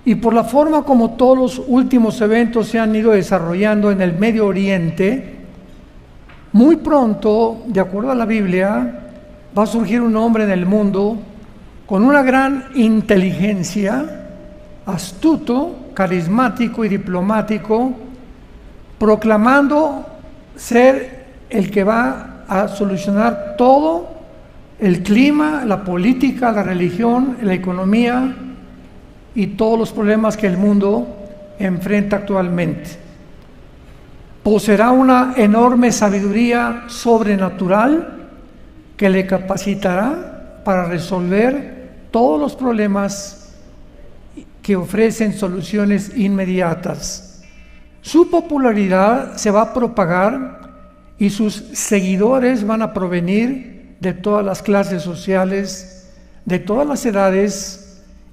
Y por la forma como todos los últimos eventos se han ido desarrollando en el Medio Oriente, muy pronto, de acuerdo a la Biblia, va a surgir un hombre en el mundo con una gran inteligencia, astuto, carismático y diplomático, proclamando ser el que va a solucionar todo: el clima, la política, la religión, la economía y todos los problemas que el mundo enfrenta actualmente. Poseerá una enorme sabiduría sobrenatural que le capacitará para resolver todos los problemas que ofrecen soluciones inmediatas. Su popularidad se va a propagar y sus seguidores van a provenir de todas las clases sociales, de todas las edades,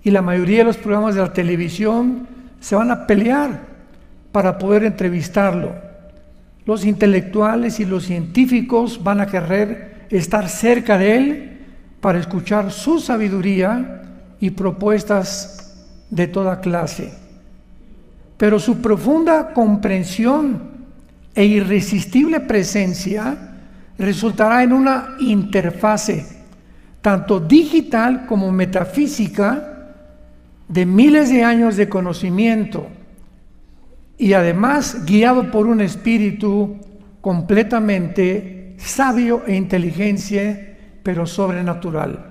y la mayoría de los programas de la televisión se van a pelear para poder entrevistarlo. Los intelectuales y los científicos van a querer estar cerca de él para escuchar su sabiduría y propuestas de toda clase. Pero su profunda comprensión e irresistible presencia resultará en una interfase, tanto digital como metafísica, de miles de años de conocimiento, y además guiado por un espíritu completamente sabio e inteligencia, pero sobrenatural.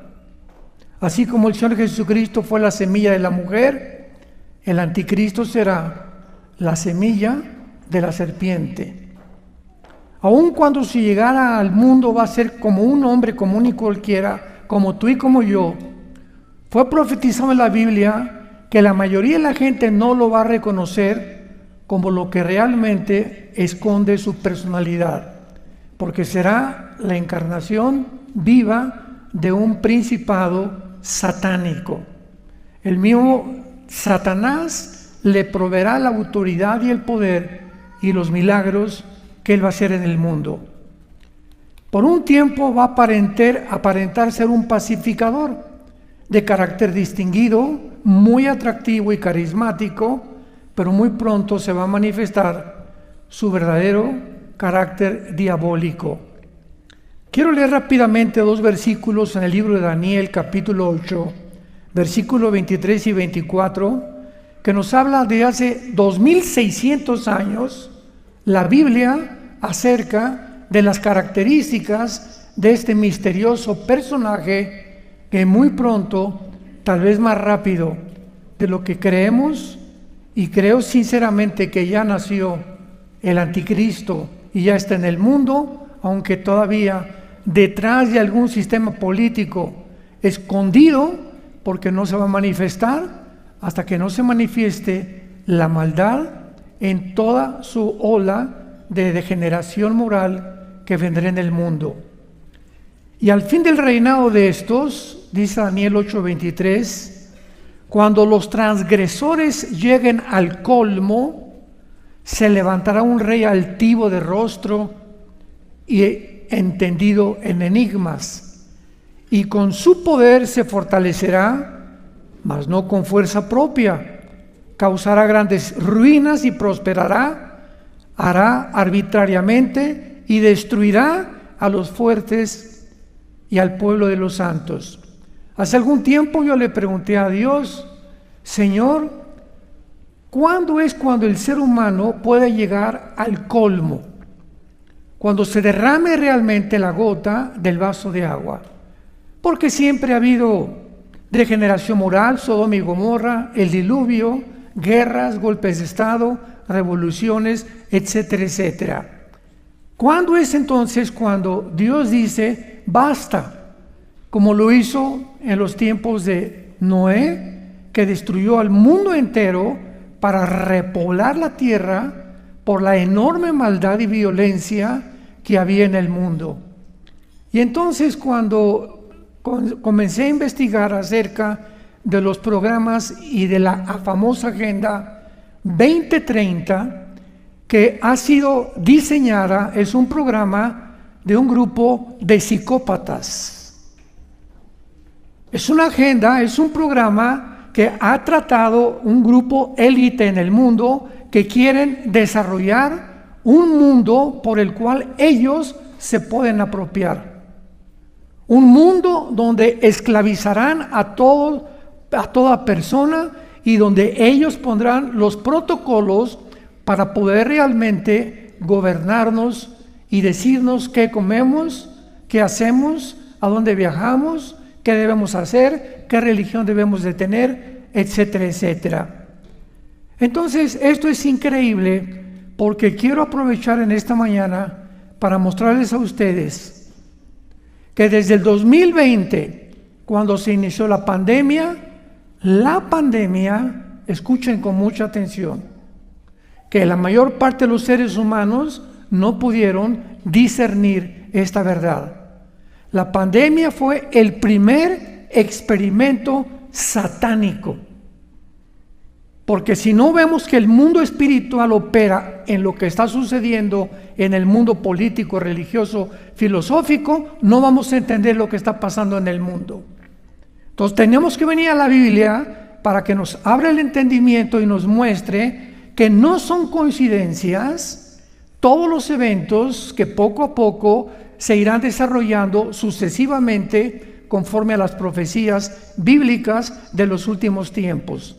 Así como el Señor Jesucristo fue la semilla de la mujer, el anticristo será la semilla de la serpiente. Aun cuando si llegara al mundo va a ser como un hombre común y cualquiera, como tú y como yo, fue profetizado en la Biblia que la mayoría de la gente no lo va a reconocer como lo que realmente esconde su personalidad, porque será la encarnación viva de un principado satánico. El mismo Satanás le proveerá la autoridad y el poder y los milagros que él va a hacer en el mundo. Por un tiempo va a aparentar ser un pacificador de carácter distinguido, muy atractivo y carismático, pero muy pronto se va a manifestar su verdadero carácter diabólico. Quiero leer rápidamente 2 versículos en el libro de Daniel, capítulo 8, versículos 23 y 24, que nos habla de hace 2600 años la Biblia acerca de las características de este misterioso personaje que muy pronto, tal vez más rápido de lo que creemos, y creo sinceramente que ya nació el anticristo y ya está en el mundo, aunque todavía detrás de algún sistema político escondido, porque no se va a manifestar hasta que no se manifieste la maldad en toda su ola de degeneración moral que vendrá en el mundo. Y al fin del reinado de estos, dice Daniel 8:23, cuando los transgresores lleguen al colmo, se levantará un rey altivo de rostro y entendido en enigmas, y con su poder se fortalecerá, mas no con fuerza propia. Causará grandes ruinas y prosperará, hará arbitrariamente y destruirá a los fuertes y al pueblo de los santos. Hace algún tiempo yo le pregunté a Dios: Señor, ¿cuándo es cuando el ser humano puede llegar al colmo? Cuando se derrame realmente la gota del vaso de agua. Porque siempre ha habido degeneración moral, Sodoma y Gomorra, el diluvio, guerras, golpes de estado, revoluciones, etcétera, etcétera. ¿Cuándo es entonces cuando Dios dice basta? Como lo hizo en los tiempos de Noé, que destruyó al mundo entero para repoblar la tierra por la enorme maldad y violencia que había en el mundo. Y entonces cuando comencé a investigar acerca de los programas y de la famosa Agenda 2030, que ha sido diseñada, es un programa de un grupo de psicópatas. Es una agenda, es un programa que ha tratado un grupo élite en el mundo que quieren desarrollar un mundo por el cual ellos se pueden apropiar. Un mundo donde esclavizarán a toda persona y donde ellos pondrán los protocolos para poder realmente gobernarnos y decirnos qué comemos, qué hacemos, a dónde viajamos, qué debemos hacer, qué religión debemos de tener, etcétera, etcétera. Entonces, esto es increíble porque quiero aprovechar en esta mañana para mostrarles a ustedes que desde el 2020, cuando se inició la pandemia, escuchen con mucha atención, que la mayor parte de los seres humanos no pudieron discernir esta verdad. La pandemia fue el primer experimento satánico. Porque si no vemos que el mundo espiritual opera en lo que está sucediendo en el mundo político, religioso, filosófico, no vamos a entender lo que está pasando en el mundo. Entonces tenemos que venir a la Biblia para que nos abra el entendimiento y nos muestre que no son coincidencias todos los eventos que poco a poco se irán desarrollando sucesivamente conforme a las profecías bíblicas de los últimos tiempos.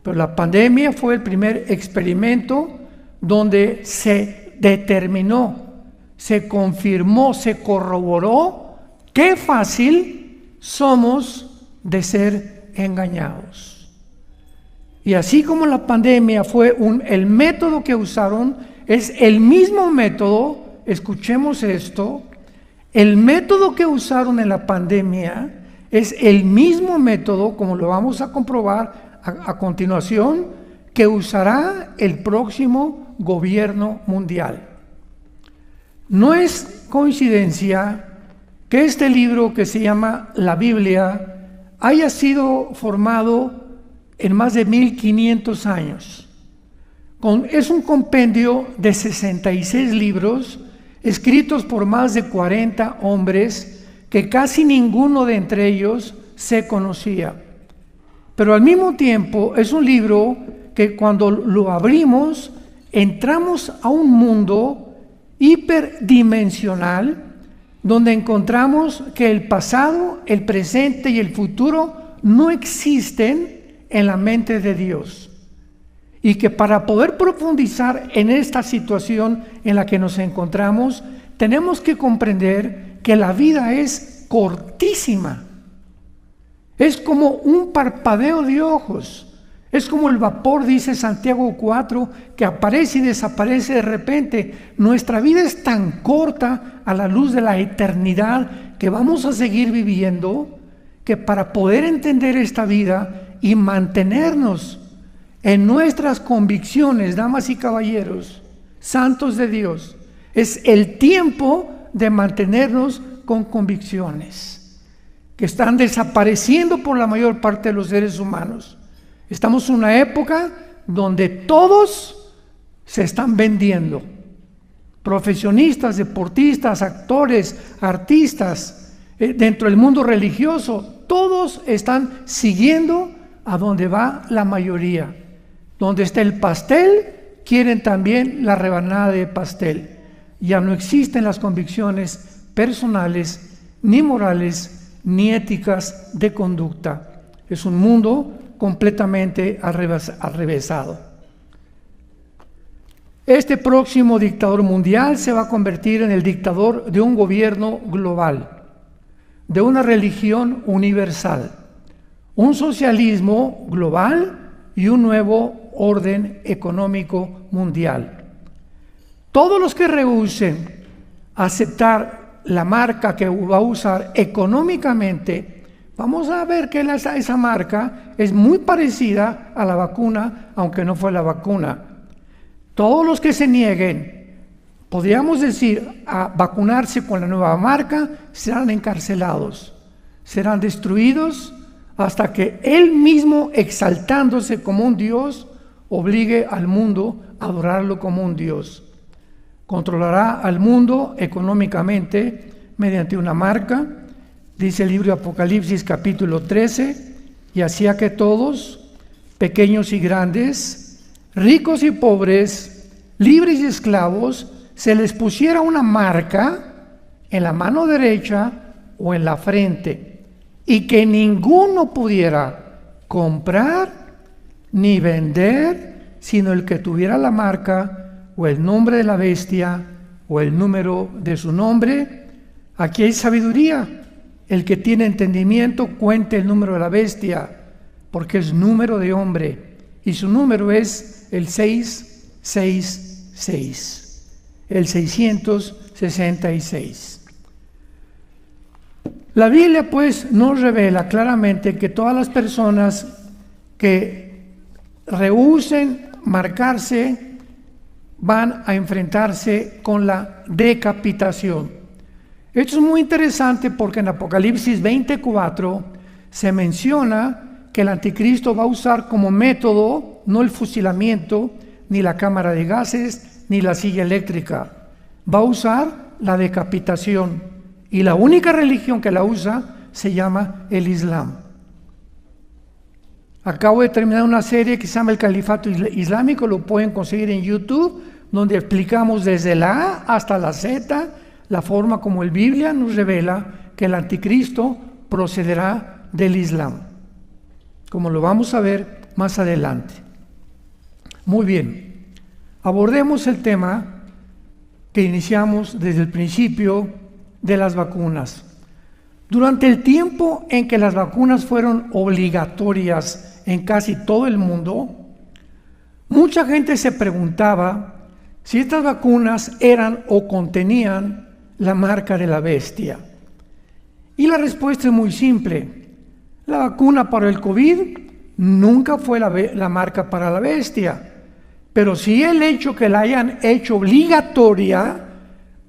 Pero la pandemia fue el primer experimento donde se determinó, se confirmó, se corroboró qué fácil somos de ser engañados. Y así como la pandemia fue el método que usaron, es el mismo método, escuchemos esto, el método que usaron en la pandemia es el mismo método, como lo vamos a comprobar a continuación, que usará el próximo gobierno mundial. No es coincidencia que este libro que se llama la Biblia haya sido formado en más de 1500 años. Es un compendio de 66 libros escritos por más de 40 hombres que casi ninguno de entre ellos se conocía. Pero al mismo tiempo es un libro que cuando lo abrimos entramos a un mundo hiperdimensional donde encontramos que el pasado, el presente y el futuro no existen en la mente de Dios. Y que para poder profundizar en esta situación en la que nos encontramos, tenemos que comprender que la vida es cortísima. Es como un parpadeo de ojos. Es como el vapor, dice Santiago 4, que aparece y desaparece de repente. Nuestra vida es tan corta a la luz de la eternidad que vamos a seguir viviendo, que para poder entender esta vida y mantenernos en nuestras convicciones, damas y caballeros, santos de Dios, es el tiempo de mantenernos con convicciones que están desapareciendo por la mayor parte de los seres humanos. Estamos en una época donde todos se están vendiendo. Profesionistas, deportistas, actores, artistas, dentro del mundo religioso, todos están siguiendo a donde va la mayoría. Donde está el pastel, quieren también la rebanada de pastel. Ya no existen las convicciones personales, ni morales, ni éticas de conducta. Es un mundo completamente arrevesado. Este próximo dictador mundial se va a convertir en el dictador de un gobierno global, de una religión universal, un socialismo global y un nuevo orden económico mundial. Todos los que rehúsen aceptar la marca que va a usar económicamente, vamos a ver que esa marca es muy parecida a la vacuna, aunque no fue la vacuna. Todos los que se nieguen, podríamos decir, a vacunarse con la nueva marca, serán encarcelados, serán destruidos, hasta que él mismo, exaltándose como un Dios, obligue al mundo a adorarlo como un Dios. Controlará al mundo económicamente mediante una marca, dice el libro de Apocalipsis capítulo 13, y hacía que todos, pequeños y grandes, ricos y pobres, libres y esclavos, se les pusiera una marca en la mano derecha o en la frente, y que ninguno pudiera comprar ni vender, sino el que tuviera la marca o el nombre de la bestia o el número de su nombre. Aquí hay sabiduría. El que tiene entendimiento cuente el número de la bestia, porque es número de hombre, y su número es el 666, el 666. La Biblia pues nos revela claramente que todas las personas que rehúsen marcarse van a enfrentarse con la decapitación. Esto es muy interesante porque en Apocalipsis 24 se menciona que el anticristo va a usar como método no el fusilamiento, ni la cámara de gases, ni la silla eléctrica. Va a usar la decapitación. Y la única religión que la usa se llama el Islam. Acabo de terminar una serie que se llama El Califato Islámico, lo pueden conseguir en YouTube, donde explicamos desde la A hasta la Z la forma como el Biblia nos revela que el anticristo procederá del Islam, como lo vamos a ver más adelante. Muy bien, abordemos el tema que iniciamos desde el principio de las vacunas. Durante el tiempo en que las vacunas fueron obligatorias en casi todo el mundo, mucha gente se preguntaba si estas vacunas eran o contenían la marca de la bestia. Y la respuesta es muy simple. La vacuna para el COVID nunca fue la marca para la bestia, pero sí el hecho que la hayan hecho obligatoria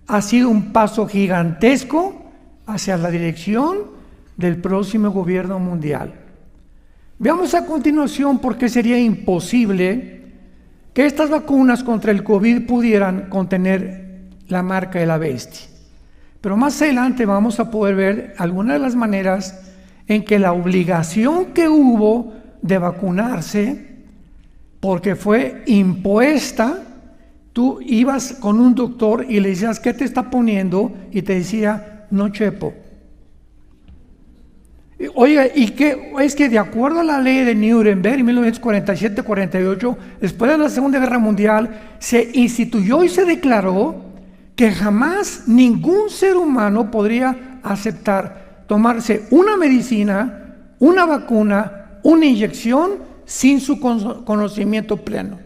ha sido un paso gigantesco hacia la dirección del próximo gobierno mundial. Veamos a continuación por qué sería imposible que estas vacunas contra el COVID pudieran contener la marca de la bestia. Pero más adelante vamos a poder ver algunas de las maneras en que la obligación que hubo de vacunarse, porque fue impuesta, tú ibas con un doctor y le decías, ¿qué te está poniendo? Y te decía, no chepo. Oiga, ¿y qué? Es que de acuerdo a la ley de Nuremberg en 1947-48, después de la Segunda Guerra Mundial, se instituyó y se declaró que jamás ningún ser humano podría aceptar tomarse una medicina, una vacuna, una inyección sin su conocimiento pleno.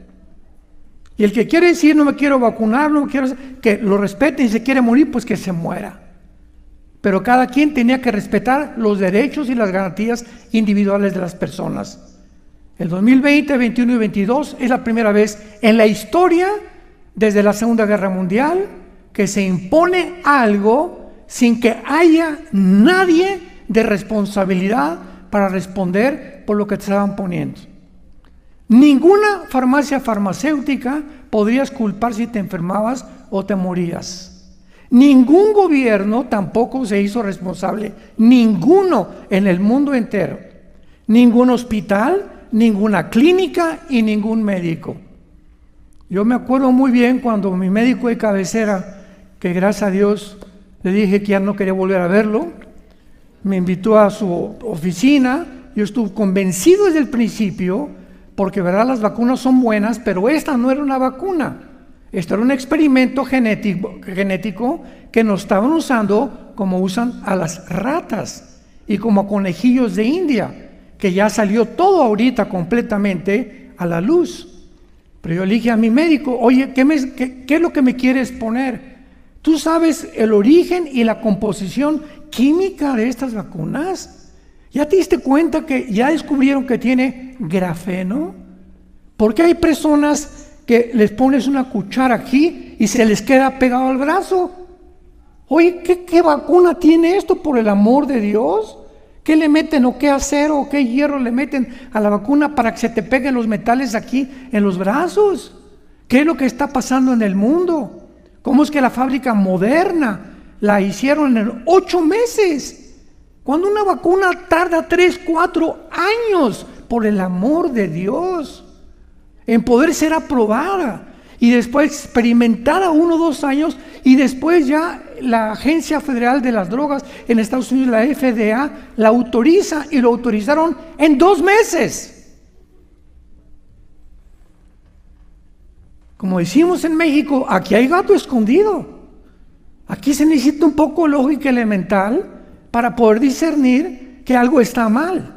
Y el que quiere decir no me quiero vacunar, no quiero, que lo respete, y se quiere morir, pues que se muera. Pero cada quien tenía que respetar los derechos y las garantías individuales de las personas. El 2020, 21 y 22 es la primera vez en la historia, desde la Segunda Guerra Mundial, que se impone algo sin que haya nadie de responsabilidad para responder por lo que te estaban poniendo. Ninguna farmacia farmacéutica podrías culpar si te enfermabas o te morías. Ningún gobierno tampoco se hizo responsable, ninguno en el mundo entero. Ningún hospital, ninguna clínica y ningún médico. Yo me acuerdo muy bien cuando mi médico de cabecera, que gracias a Dios le dije que ya no quería volver a verlo, me invitó a su oficina. Yo estuve convencido desde el principio, porque verdad las vacunas son buenas, pero esta no era una vacuna. Esto era un experimento genético que nos estaban usando como usan a las ratas y como a conejillos de India, que ya salió todo ahorita completamente a la luz. Pero yo le dije a mi médico, oye, ¿qué es lo que me quieres poner? ¿Tú sabes el origen y la composición química de estas vacunas? ¿Ya te diste cuenta que ya descubrieron que tiene grafeno? Porque hay personas que les pones una cuchara aquí y se les queda pegado al brazo. Oye, ¿qué vacuna tiene esto, por el amor de Dios? ¿Qué le meten o qué acero o qué hierro le meten a la vacuna para que se te peguen los metales aquí en los brazos? ¿Qué es lo que está pasando en el mundo? ¿Cómo es que la fábrica Moderna la hicieron en 8 meses? Cuando una vacuna tarda 3, 4 años, por el amor de Dios, en poder ser aprobada y después experimentada 1 o 2 años, y después ya la Agencia Federal de las Drogas en Estados Unidos, la FDA, la autoriza, y lo autorizaron en 2 meses. Como decimos en México, aquí hay gato escondido. Aquí se necesita un poco de lógica elemental para poder discernir que algo está mal.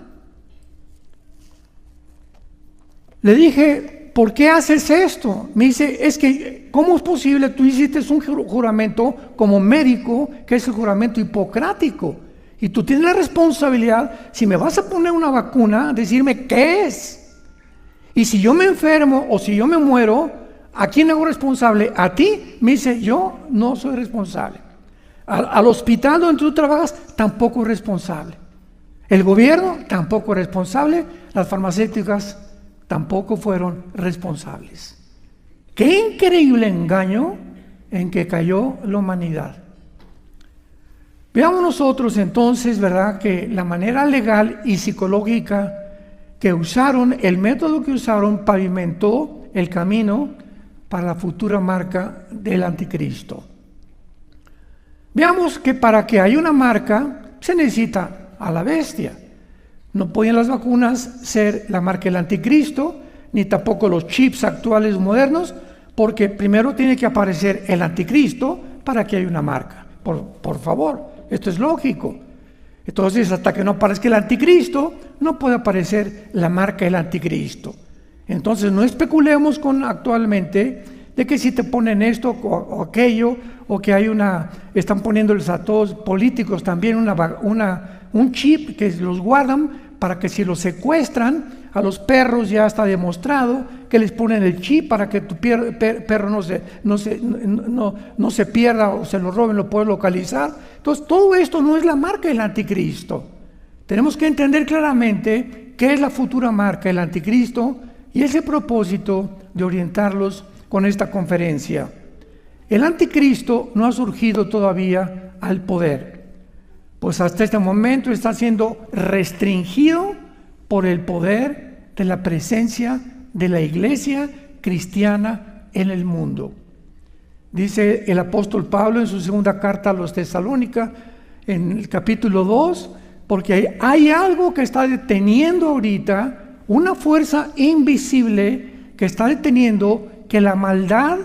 Le dije, ¿por qué haces esto? Me dice, es que, ¿cómo es posible? Tú hiciste un juramento como médico, que es el juramento hipocrático. Y tú tienes la responsabilidad, si me vas a poner una vacuna, decirme qué es. Y si yo me enfermo o si yo me muero, ¿a quién hago responsable? ¿A ti? Me dice, yo no soy responsable. Al hospital donde tú trabajas, tampoco es responsable. El gobierno, tampoco es responsable. Las farmacéuticas tampoco fueron responsables. ¡Qué increíble engaño en que cayó la humanidad! Veamos nosotros entonces, ¿verdad?, que la manera legal y psicológica que usaron, el método que usaron, pavimentó el camino para la futura marca del anticristo. Veamos que para que haya una marca se necesita a la bestia. No pueden las vacunas ser la marca del anticristo, ni tampoco los chips actuales modernos, porque primero tiene que aparecer el anticristo para que haya una marca. Por favor, esto es lógico. Entonces, hasta que no aparezca el anticristo, no puede aparecer la marca del anticristo. Entonces, no especulemos con actualmente de que si te ponen esto o aquello, o que hay están poniéndoles a todos políticos también un chip que los guardan para que si los secuestran, a los perros ya está demostrado que les ponen el chip para que tu perro no se pierda o se lo roben, lo puedes localizar. Entonces, todo esto no es la marca del anticristo. Tenemos que entender claramente qué es la futura marca del anticristo, y ese propósito de orientarlos con esta conferencia. El anticristo no ha surgido todavía al poder, pues hasta este momento está siendo restringido por el poder de la presencia de la iglesia cristiana en el mundo. Dice el apóstol Pablo en su segunda carta a los Tesalónicas, en el capítulo 2, porque hay algo que está deteniendo ahorita, una fuerza invisible que está deteniendo que la maldad,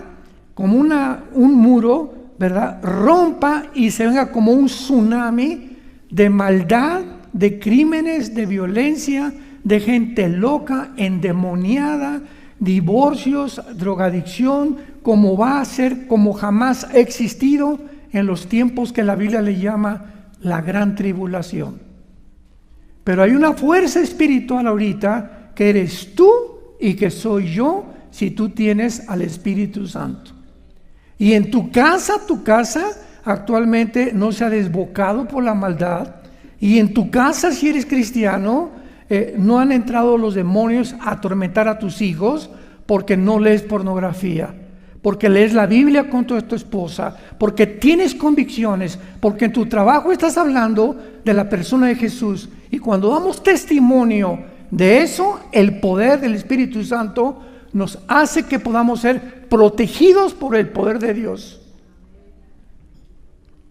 como un muro, ¿verdad?, rompa y se venga como un tsunami de maldad, de crímenes, de violencia, de gente loca, endemoniada, divorcios, drogadicción, como va a ser, como jamás ha existido en los tiempos que la Biblia le llama la gran tribulación. Pero hay una fuerza espiritual ahorita que eres tú y que soy yo, si tú tienes al Espíritu Santo. Y en tu casa actualmente no se ha desbocado por la maldad, y en tu casa, si eres cristiano, no han entrado los demonios a atormentar a tus hijos porque no lees pornografía, porque lees la Biblia con tu esposa, porque tienes convicciones, porque en tu trabajo estás hablando de la persona de Jesús. Y cuando damos testimonio de eso, el poder del Espíritu Santo nos hace que podamos ser protegidos por el poder de Dios.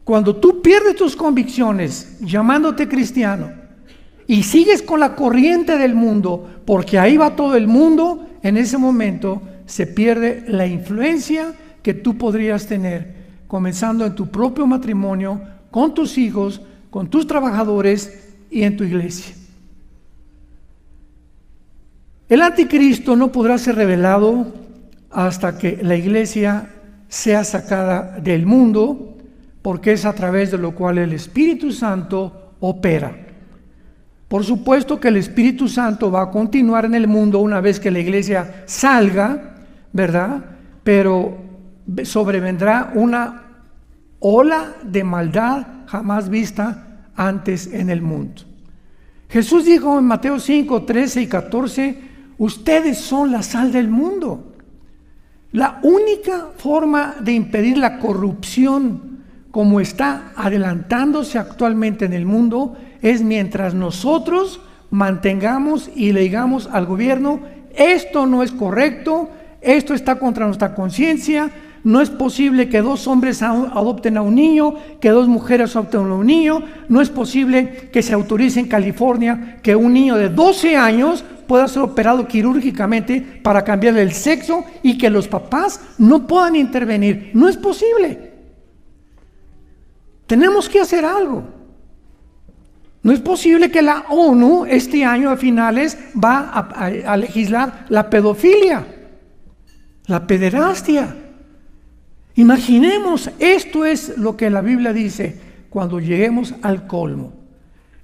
Cuando tú pierdes tus convicciones llamándote cristiano y sigues con la corriente del mundo, porque ahí va todo el mundo, en ese momento se pierde la influencia que tú podrías tener, comenzando en tu propio matrimonio, con tus hijos, con tus trabajadores y en tu iglesia. El anticristo no podrá ser revelado hasta que la iglesia sea sacada del mundo, porque es a través de lo cual el Espíritu Santo opera. Por supuesto que el Espíritu Santo va a continuar en el mundo una vez que la iglesia salga, ¿verdad? Pero sobrevendrá una ola de maldad jamás vista antes en el mundo. Jesús dijo en Mateo 5, 13 y 14, ustedes son la sal del mundo. La única forma de impedir la corrupción como está adelantándose actualmente en el mundo es mientras nosotros mantengamos y le digamos al gobierno, esto no es correcto, esto está contra nuestra conciencia, no es posible que 2 hombres adopten a un niño, que 2 mujeres adopten a un niño, no es posible que se autorice en California que un niño de 12 años pueda ser operado quirúrgicamente para cambiarle el sexo y que los papás no puedan intervenir. No es posible. Tenemos que hacer algo. No es posible que la ONU este año a finales va a legislar la pedofilia, la pederastia. Imaginemos, esto es lo que la Biblia dice cuando lleguemos al colmo.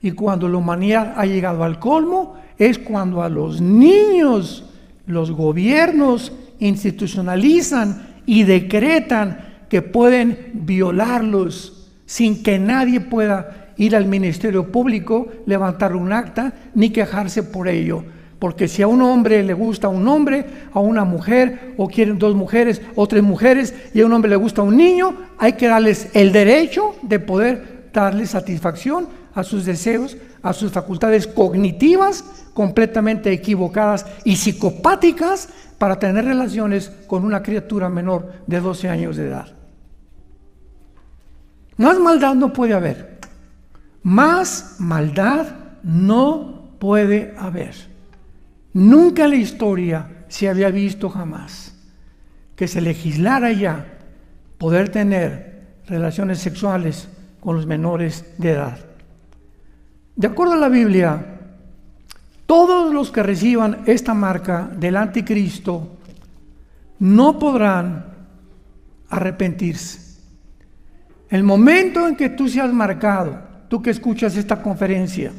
Y cuando la humanidad ha llegado al colmo, es cuando a los niños los gobiernos institucionalizan y decretan que pueden violarlos sin que nadie pueda ir al Ministerio Público, levantar un acta, ni quejarse por ello. Porque si a un hombre le gusta un hombre, a una mujer, o quieren 2 mujeres o 3 mujeres, y a un hombre le gusta un niño, hay que darles el derecho de poder darle satisfacción a sus deseos, a sus facultades cognitivas completamente equivocadas y psicopáticas para tener relaciones con una criatura menor de 12 años de edad. Más maldad no puede haber. Más maldad no puede haber. Nunca en la historia se había visto jamás que se legislara ya poder tener relaciones sexuales con los menores de edad. De acuerdo a la Biblia, todos los que reciban esta marca del anticristo no podrán arrepentirse. El momento en que tú seas marcado, tú que escuchas esta conferencia,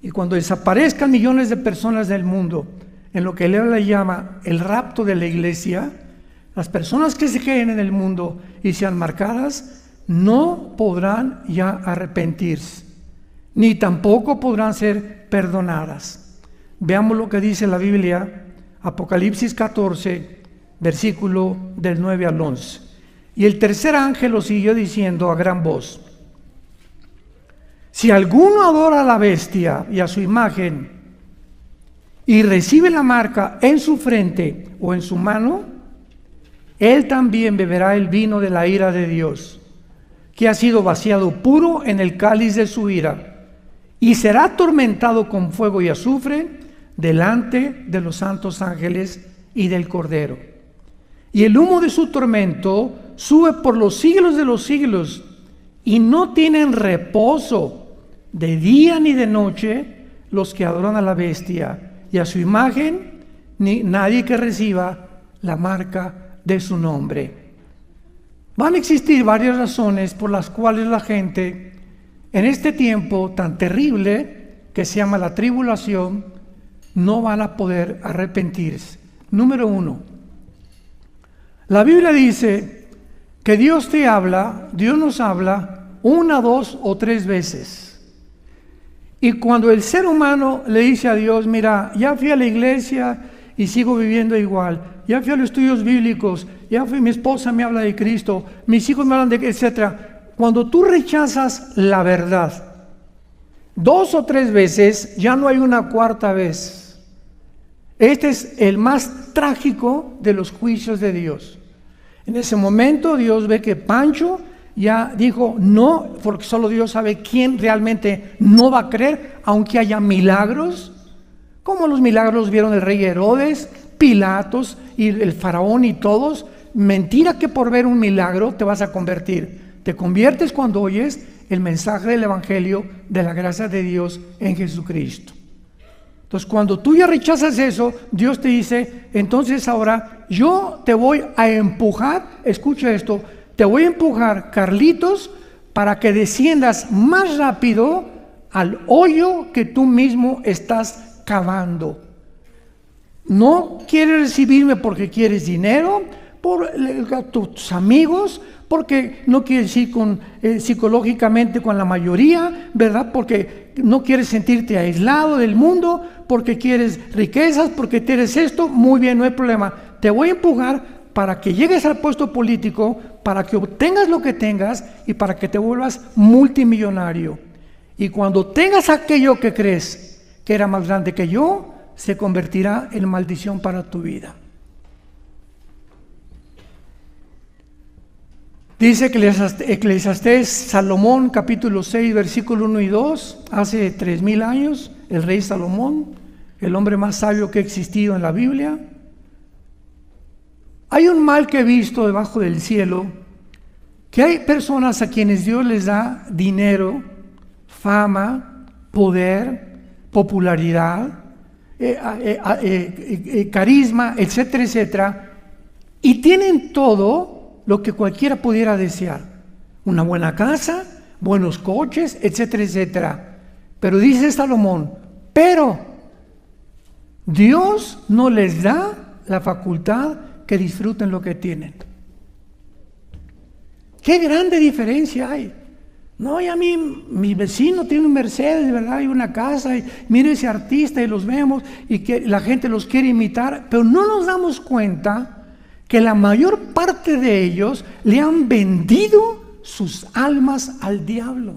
y cuando desaparezcan millones de personas del mundo, en lo que él le llama el rapto de la iglesia, las personas que se queden en el mundo y sean marcadas, no podrán ya arrepentirse, ni tampoco podrán ser perdonadas. Veamos lo que dice la Biblia, Apocalipsis 14, versículo del 9 al 11. Y el tercer ángel lo siguió diciendo a gran voz: si alguno adora a la bestia y a su imagen y recibe la marca en su frente o en su mano, él también beberá el vino de la ira de Dios, que ha sido vaciado puro en el cáliz de su ira, y será atormentado con fuego y azufre delante de los santos ángeles y del Cordero. Y el humo de su tormento sube por los siglos de los siglos, y no tienen reposo de día ni de noche los que adoran a la bestia y a su imagen, ni nadie que reciba la marca de su nombre. Van a existir varias razones por las cuales la gente en este tiempo tan terrible que se llama la tribulación no van a poder arrepentirse. Número 1, la Biblia dice que Dios nos habla 1, 2 o 3 veces. Y cuando el ser humano le dice a Dios: mira, ya fui a la iglesia y sigo viviendo igual, ya fui a los estudios bíblicos, ya fui, mi esposa me habla de Cristo, mis hijos me hablan de, etcétera. Cuando tú rechazas la verdad 2 o 3 veces, ya no hay una cuarta vez. Este es el más trágico de los juicios de Dios. En ese momento Dios ve que Pancho ya dijo no, porque solo Dios sabe quién realmente no va a creer, aunque haya milagros, como los milagros vieron el rey Herodes, Pilatos y el faraón y todos. Mentira que por ver un milagro te vas a convertir. Te conviertes cuando oyes el mensaje del evangelio de la gracia de Dios en Jesucristo. Entonces, cuando tú ya rechazas eso, Dios te dice: entonces ahora yo te voy a empujar, escucha esto, te voy a empujar, Carlitos, para que desciendas más rápido al hoyo que tú mismo estás cavando. No quieres recibirme porque quieres dinero, por tus amigos, porque no quieres ir psicológicamente con la mayoría, ¿verdad? Porque no quieres sentirte aislado del mundo, porque quieres riquezas, porque quieres esto. Muy bien, no hay problema. Te voy a empujar para que llegues al puesto político, para que obtengas lo que tengas y para que te vuelvas multimillonario. Y cuando tengas aquello que crees que era más grande que yo, se convertirá en maldición para tu vida. Dice Eclesiastés, Salomón, capítulo 6, versículo 1 y 2, hace 3000 años, el rey Salomón, el hombre más sabio que ha existido en la Biblia. Hay un mal que he visto debajo del cielo, que hay personas a quienes Dios les da dinero, fama, poder, popularidad, carisma, etcétera, etcétera, y tienen todo lo que cualquiera pudiera desear: una buena casa, buenos coches, etcétera, etcétera. Pero dice Salomón, pero Dios no les da la facultad que disfruten lo que tienen. ¡Qué grande diferencia hay! No, y a mí, mi vecino tiene un Mercedes, ¿verdad? Y una casa, y mire ese artista, y los vemos, y que la gente los quiere imitar, pero no nos damos cuenta que la mayor parte de ellos le han vendido sus almas al diablo.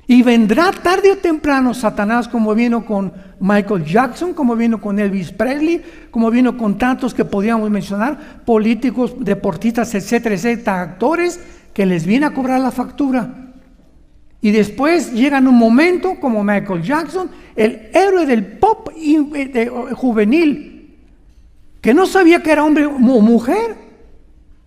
Y vendrá tarde o temprano Satanás, como vino con Michael Jackson, como vino con Elvis Presley, como vino con tantos que podíamos mencionar, políticos, deportistas, etcétera, etcétera, actores, que les viene a cobrar la factura. Y después llega un momento como Michael Jackson, el héroe del pop juvenil, que no sabía que era hombre o mujer.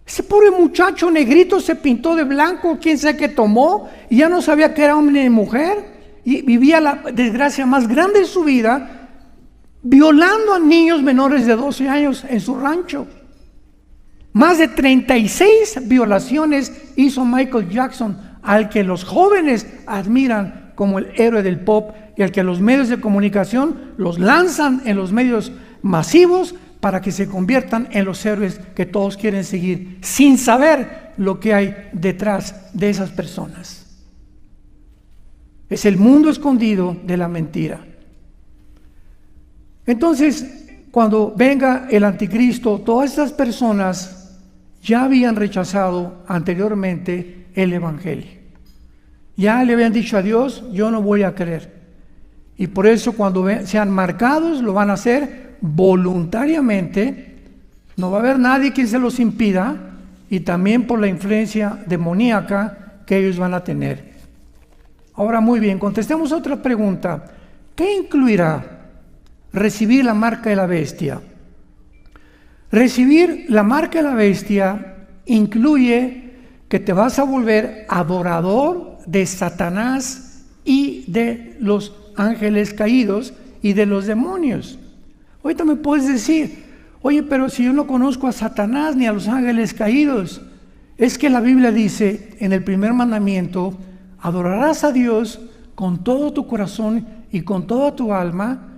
Ese pobre muchacho negrito se pintó de blanco, quién sabe qué tomó, y ya no sabía que era hombre ni mujer, y vivía la desgracia más grande de su vida, violando a niños menores de 12 años en su rancho. Más de 36 violaciones hizo Michael Jackson, al que los jóvenes admiran como el héroe del pop, y al que los medios de comunicación los lanzan en los medios masivos para que se conviertan en los héroes que todos quieren seguir, sin saber lo que hay detrás de esas personas. Es el mundo escondido de la mentira. Entonces, cuando venga el anticristo, todas estas personas ya habían rechazado anteriormente el evangelio. Ya le habían dicho a Dios: yo no voy a creer. Y por eso, cuando sean marcados, lo van a hacer voluntariamente. No va a haber nadie quien se los impida, y también por la influencia demoníaca que ellos van a tener. Ahora, muy bien, contestemos otra pregunta. ¿Qué incluirá recibir la marca de la bestia? Recibir la marca de la bestia incluye que te vas a volver adorador de Satanás y de los ángeles caídos y de los demonios. Ahorita me puedes decir: oye, pero si yo no conozco a Satanás ni a los ángeles caídos. Es que la Biblia dice en el primer mandamiento: adorarás a Dios con todo tu corazón y con toda tu alma,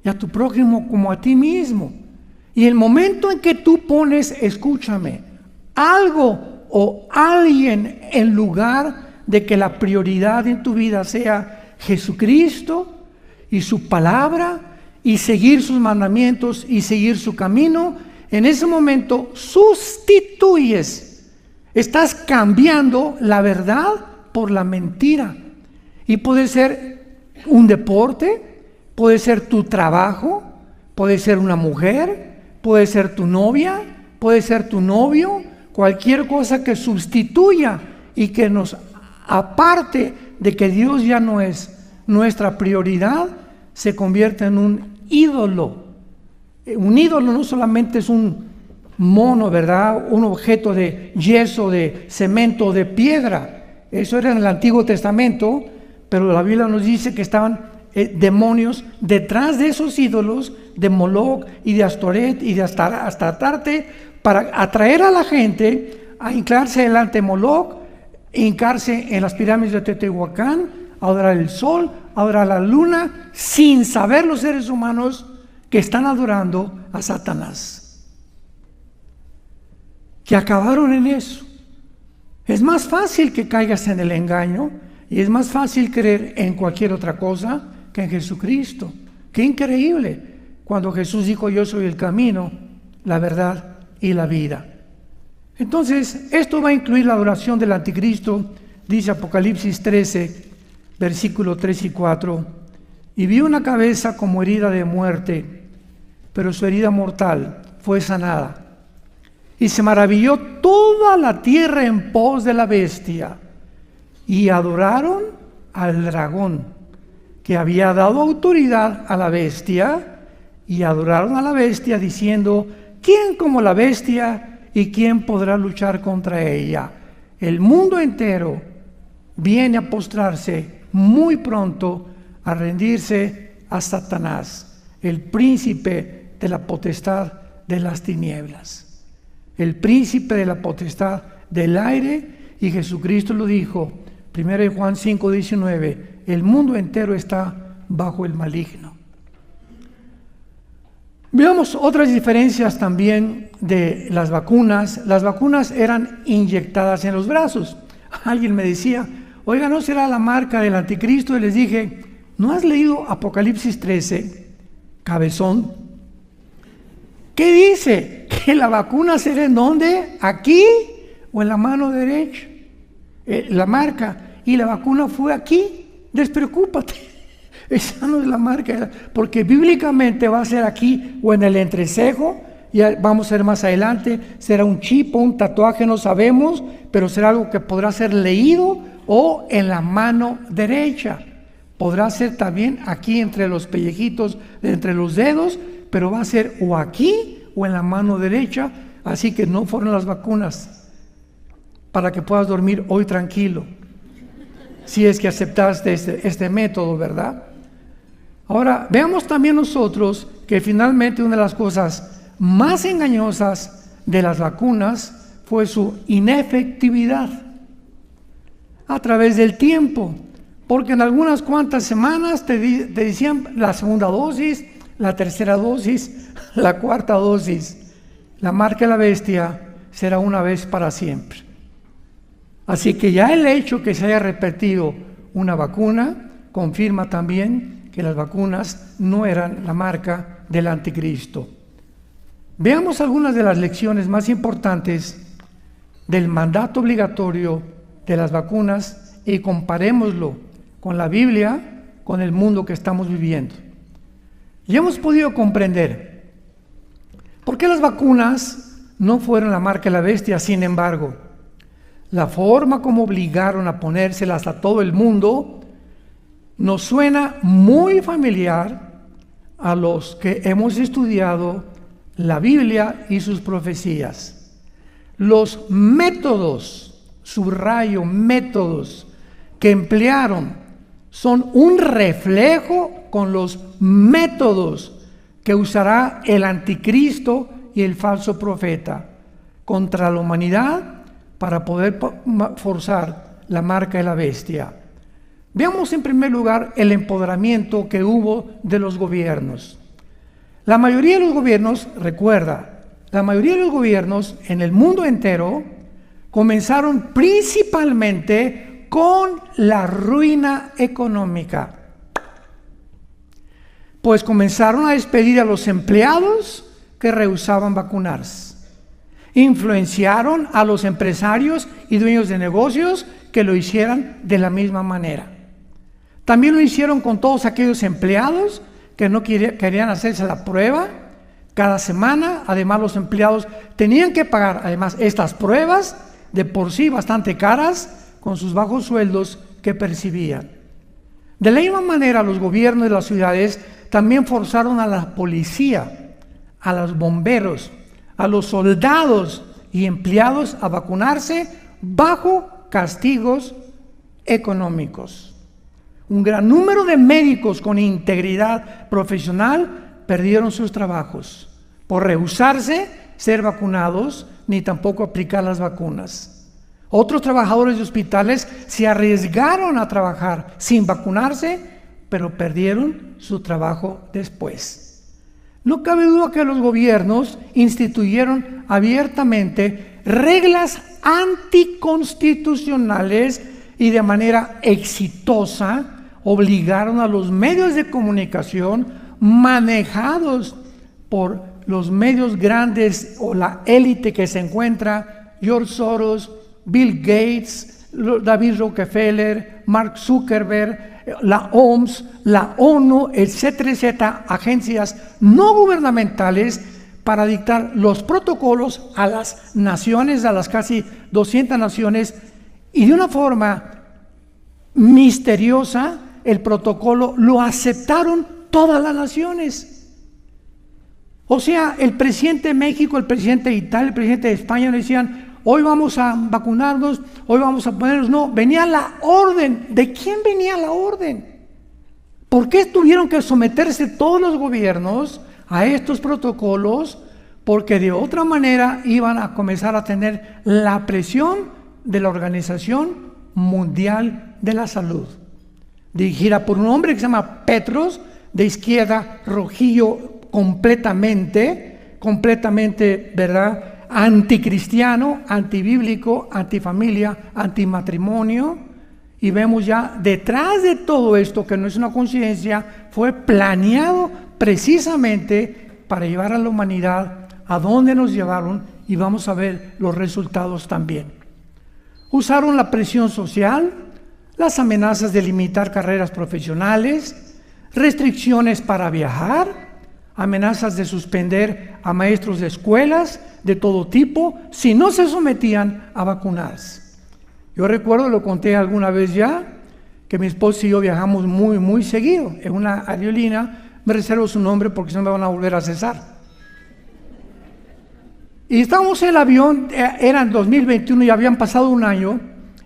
y a tu prójimo como a ti mismo. Y el momento en que tú pones, escúchame, algo o alguien en lugar de que la prioridad en tu vida sea Jesucristo y su palabra, y seguir sus mandamientos y seguir su camino, en ese momento sustituyes, estás cambiando la verdad por la mentira. Y puede ser un deporte, puede ser tu trabajo, puede ser una mujer, puede ser tu novia, puede ser tu novio, cualquier cosa que sustituya y que nos aparte de que Dios ya no es nuestra prioridad, se convierte en un ídolo. Un ídolo no solamente es un mono, ¿verdad? Un objeto de yeso, de cemento, de piedra. Eso era en el Antiguo Testamento, pero la Biblia nos dice que estaban demonios detrás de esos ídolos, de Moloch y de Astoret y de Astarte, para atraer a la gente a hincarse delante de Moloch, hincarse en las pirámides de Teotihuacán, a adorar el sol, a adorar la luna, sin saber los seres humanos que están adorando a Satanás, que acabaron en eso. Es más fácil que caigas en el engaño, y es más fácil creer en cualquier otra cosa que en Jesucristo. ¡Qué increíble! Cuando Jesús dijo: yo soy el camino, la verdad y la vida. Entonces, esto va a incluir la adoración del anticristo. Dice Apocalipsis 13 versículos 3 y 4. Y vi una cabeza como herida de muerte, pero su herida mortal fue sanada. Y se maravilló toda la tierra en pos de la bestia, y adoraron al dragón, que había dado autoridad a la bestia, y adoraron a la bestia diciendo: ¿quién como la bestia y quién podrá luchar contra ella? El mundo entero viene a postrarse muy pronto, a rendirse a Satanás, el príncipe de la potestad de las tinieblas, el príncipe de la potestad del aire. Y Jesucristo lo dijo, 1 Juan 5:19, el mundo entero está bajo el maligno. Veamos otras diferencias también de las vacunas. Las vacunas eran inyectadas en los brazos. Alguien me decía: oiga, ¿no será la marca del anticristo? Y les dije: ¿no has leído Apocalipsis 13, cabezón? ¿Qué dice? ¿Que la vacuna será en dónde? ¿Aquí o en la mano derecha? La marca. Y la vacuna fue aquí. Despreocúpate. Esa no es la marca, porque bíblicamente va a ser aquí o en el entrecejo. Ya vamos a ver más adelante, será un chip o un tatuaje, no sabemos, pero será algo que podrá ser leído, o en la mano derecha. Podrá ser también aquí entre los pellejitos, entre los dedos, pero va a ser o aquí o en la mano derecha. Así que no fueron las vacunas para que puedas dormir hoy tranquilo, si es que aceptaste este método, ¿verdad? Ahora, veamos también nosotros que finalmente una de las cosas más engañosas de las vacunas fue su inefectividad a través del tiempo, porque en algunas cuantas semanas te decían la segunda dosis, la tercera dosis, la cuarta dosis. La marca de la bestia será una vez para siempre. Así que ya el hecho que se haya repetido una vacuna confirma también que las vacunas no eran la marca del anticristo. Veamos algunas de las lecciones más importantes del mandato obligatorio de las vacunas y comparémoslo con la Biblia, con el mundo que estamos viviendo. Ya hemos podido comprender por qué las vacunas no fueron la marca de la bestia. Sin embargo, la forma como obligaron a ponérselas a todo el mundo nos suena muy familiar a los que hemos estudiado la Biblia y sus profecías. Los métodos, subrayo, métodos que emplearon son un reflejo con los métodos que usará el anticristo y el falso profeta contra la humanidad para poder forzar la marca de la bestia. Veamos en primer lugar el empoderamiento que hubo de los gobiernos. La mayoría de los gobiernos, recuerda, la mayoría de los gobiernos en el mundo entero comenzaron principalmente con la ruina económica. Pues comenzaron a despedir a los empleados que rehusaban vacunarse. Influenciaron a los empresarios y dueños de negocios que lo hicieran de la misma manera. También lo hicieron con todos aquellos empleados que no querían hacerse la prueba cada semana. Además, los empleados tenían que pagar además estas pruebas, de por sí bastante caras, con sus bajos sueldos que percibían. De la misma manera, los gobiernos de las ciudades también forzaron a la policía, a los bomberos, a los soldados y empleados a vacunarse bajo castigos económicos. Un gran número de médicos con integridad profesional perdieron sus trabajos por rehusarse ser vacunados ni tampoco aplicar las vacunas. Otros trabajadores de hospitales se arriesgaron a trabajar sin vacunarse, pero perdieron su trabajo después. No cabe duda que los gobiernos instituyeron abiertamente reglas anticonstitucionales y de manera exitosa obligaron a los medios de comunicación manejados por los medios grandes o la élite que se encuentra, George Soros, Bill Gates, David Rockefeller, Mark Zuckerberg, la OMS, la ONU, etcétera, agencias no gubernamentales para dictar los protocolos a las naciones, a las casi 200 naciones, y de una forma misteriosa el protocolo lo aceptaron todas las naciones. O sea, el presidente de México, el presidente de Italia, el presidente de España le decían: hoy vamos a vacunarnos, hoy vamos a ponernos. No, venía la orden. ¿De quién venía la orden? ¿Por qué tuvieron que someterse todos los gobiernos a estos protocolos? Porque de otra manera iban a comenzar a tener la presión de la Organización Mundial de la Salud, dirigida por un hombre que se llama Petros, de izquierda, rojillo completamente, ¿verdad?, anticristiano, antibíblico, antifamilia, antimatrimonio. Y vemos ya detrás de todo esto, que no es una coincidencia, fue planeado precisamente para llevar a la humanidad a donde nos llevaron, y vamos a ver los resultados también. Usaron la presión social, las amenazas de limitar carreras profesionales, restricciones para viajar, amenazas de suspender a maestros de escuelas de todo tipo si no se sometían a vacunarse. Yo recuerdo, lo conté alguna vez ya, que mi esposa y yo viajamos muy seguido en una aerolínea. Me reservo su nombre porque si no me van a volver a cesar. Y estábamos en el avión, era en 2021 y habían pasado un año.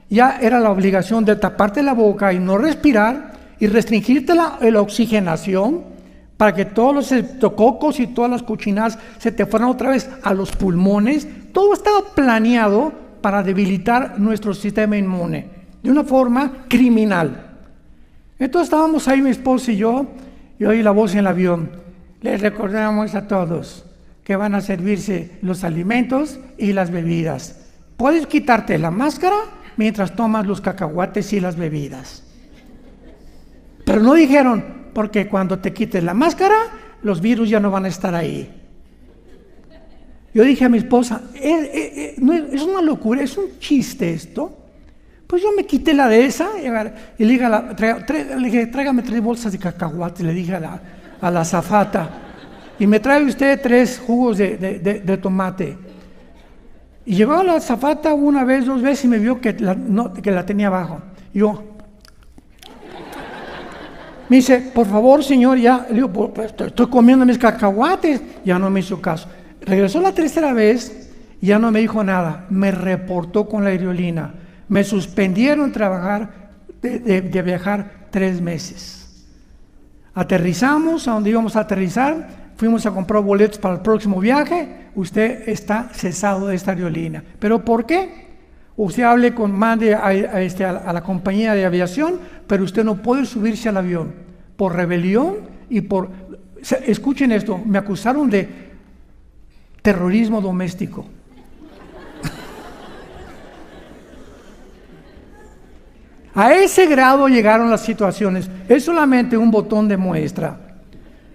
Ya era la obligación de taparte la boca y no respirar y restringirte la oxigenación para que todos los estreptococos y todas las cochinadas se te fueran otra vez a los pulmones. Todo estaba planeado para debilitar nuestro sistema inmune de una forma criminal. Entonces estábamos ahí mi esposa y yo, y oí la voz en el avión: les recordamos a todos que van a servirse los alimentos y las bebidas. Puedes quitarte la máscara mientras tomas los cacahuates y las bebidas. Pero no dijeron: porque cuando te quites la máscara, los virus ya no van a estar ahí. Yo dije a mi esposa: no, es una locura, es un chiste esto. Pues yo me quité la de esa y le dije: tráigame 3 bolsas de cacahuates, le dije a la azafata, y me trae usted 3 jugos de tomate. Y llegó la azafata una vez, 2 veces, y me vio que la tenía abajo. Y yo, me dice: por favor, señor, ya. Le digo: pues, estoy comiendo mis cacahuates. Ya no me hizo caso. Regresó la 3ª vez y ya no me dijo nada. Me reportó con la aerolínea. Me suspendieron de viajar 3 meses. Aterrizamos a donde íbamos a aterrizar. Fuimos a comprar boletos para el próximo viaje. Usted está cesado de esta aerolínea. ¿Pero por qué? Usted mande a la compañía de aviación, pero usted no puede subirse al avión por rebelión y por... Escuchen esto, me acusaron de terrorismo doméstico. A ese grado llegaron las situaciones. Es solamente un botón de muestra.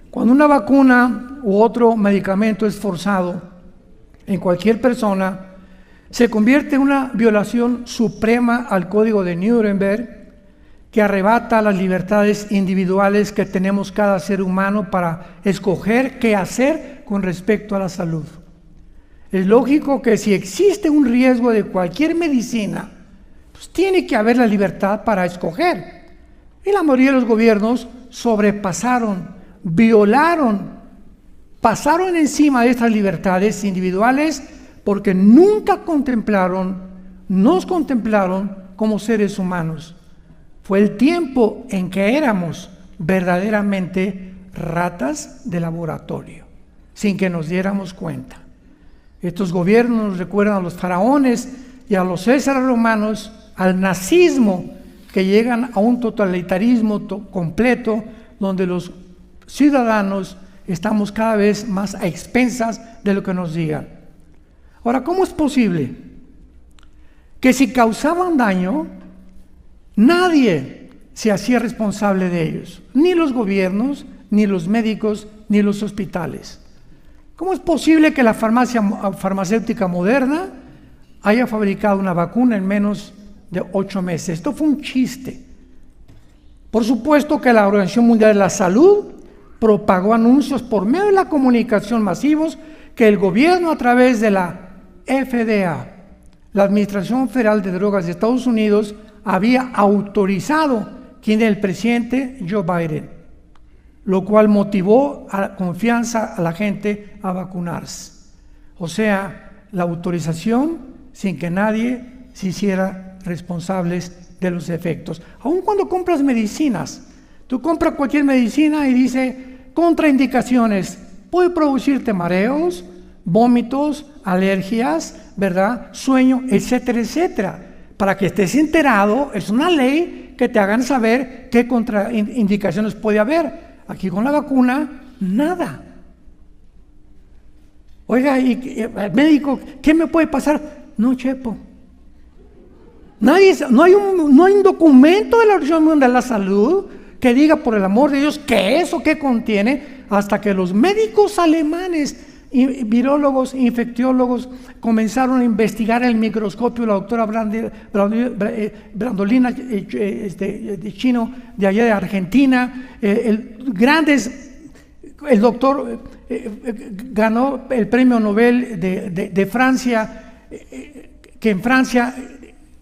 Cuando una vacuna u otro medicamento es forzado en cualquier persona, se convierte en una violación suprema al Código de Nuremberg, que arrebata las libertades individuales que tenemos cada ser humano para escoger qué hacer con respecto a la salud. Es lógico que si existe un riesgo de cualquier medicina, pues tiene que haber la libertad para escoger. Y la mayoría de los gobiernos sobrepasaron, violaron, pasaron encima de estas libertades individuales porque nunca nos contemplaron como seres humanos. Fue el tiempo en que éramos verdaderamente ratas de laboratorio, sin que nos diéramos cuenta. Estos gobiernos nos recuerdan a los faraones y a los césares romanos, al nazismo, que llegan a un totalitarismo completo, donde los ciudadanos estamos cada vez más a expensas de lo que nos digan. Ahora, ¿cómo es posible que si causaban daño, nadie se hacía responsable de ellos? Ni los gobiernos, ni los médicos, ni los hospitales. ¿Cómo es posible que la farmacéutica Moderna haya fabricado una vacuna en menos de 8 meses. Esto fue un chiste. Por supuesto que la Organización Mundial de la Salud propagó anuncios por medio de la comunicación masivos que el gobierno, a través de la FDA, la Administración Federal de Drogas de Estados Unidos, había autorizado quien era el presidente Joe Biden, lo cual motivó a la confianza a la gente a vacunarse. O sea, la autorización sin que nadie se hiciera responsables de los efectos. Aun cuando compras medicinas, tú compras cualquier medicina y dice contraindicaciones, puede producirte mareos, vómitos, alergias, ¿verdad? Sueño, etcétera, etcétera. Para que estés enterado, es una ley que te hagan saber qué contraindicaciones puede haber. Aquí con la vacuna, nada. Oiga, y el médico, ¿qué me puede pasar? No, chepo. No hay un documento de la Organización Mundial de la Salud que diga, por el amor de Dios, qué es o qué contiene, hasta que los médicos alemanes, virólogos, infectiólogos, comenzaron a investigar el microscopio. La doctora Brandolina de Chino, de allá de Argentina, el doctor ganó el premio Nobel de Francia, que en Francia,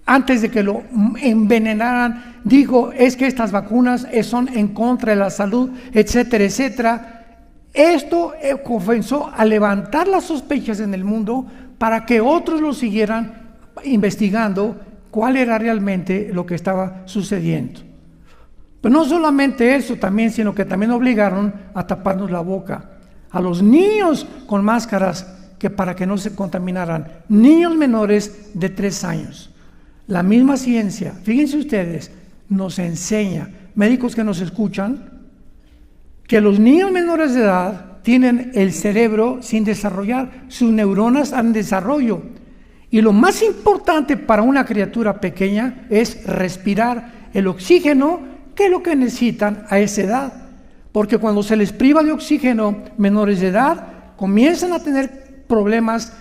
antes de que lo envenenaran, dijo, es que estas vacunas son en contra de la salud, etcétera, etcétera. Esto comenzó a levantar las sospechas en el mundo para que otros lo siguieran investigando cuál era realmente lo que estaba sucediendo. Pero no solamente eso también, sino que también obligaron a taparnos la boca a los niños con máscaras, que para que no se contaminaran, niños menores de 3 años. La misma ciencia, fíjense ustedes, nos enseña, médicos que nos escuchan, que los niños menores de edad tienen el cerebro sin desarrollar, sus neuronas están en desarrollo. Y lo más importante para una criatura pequeña es respirar el oxígeno, que es lo que necesitan a esa edad. Porque cuando se les priva de oxígeno, menores de edad comienzan a tener problemas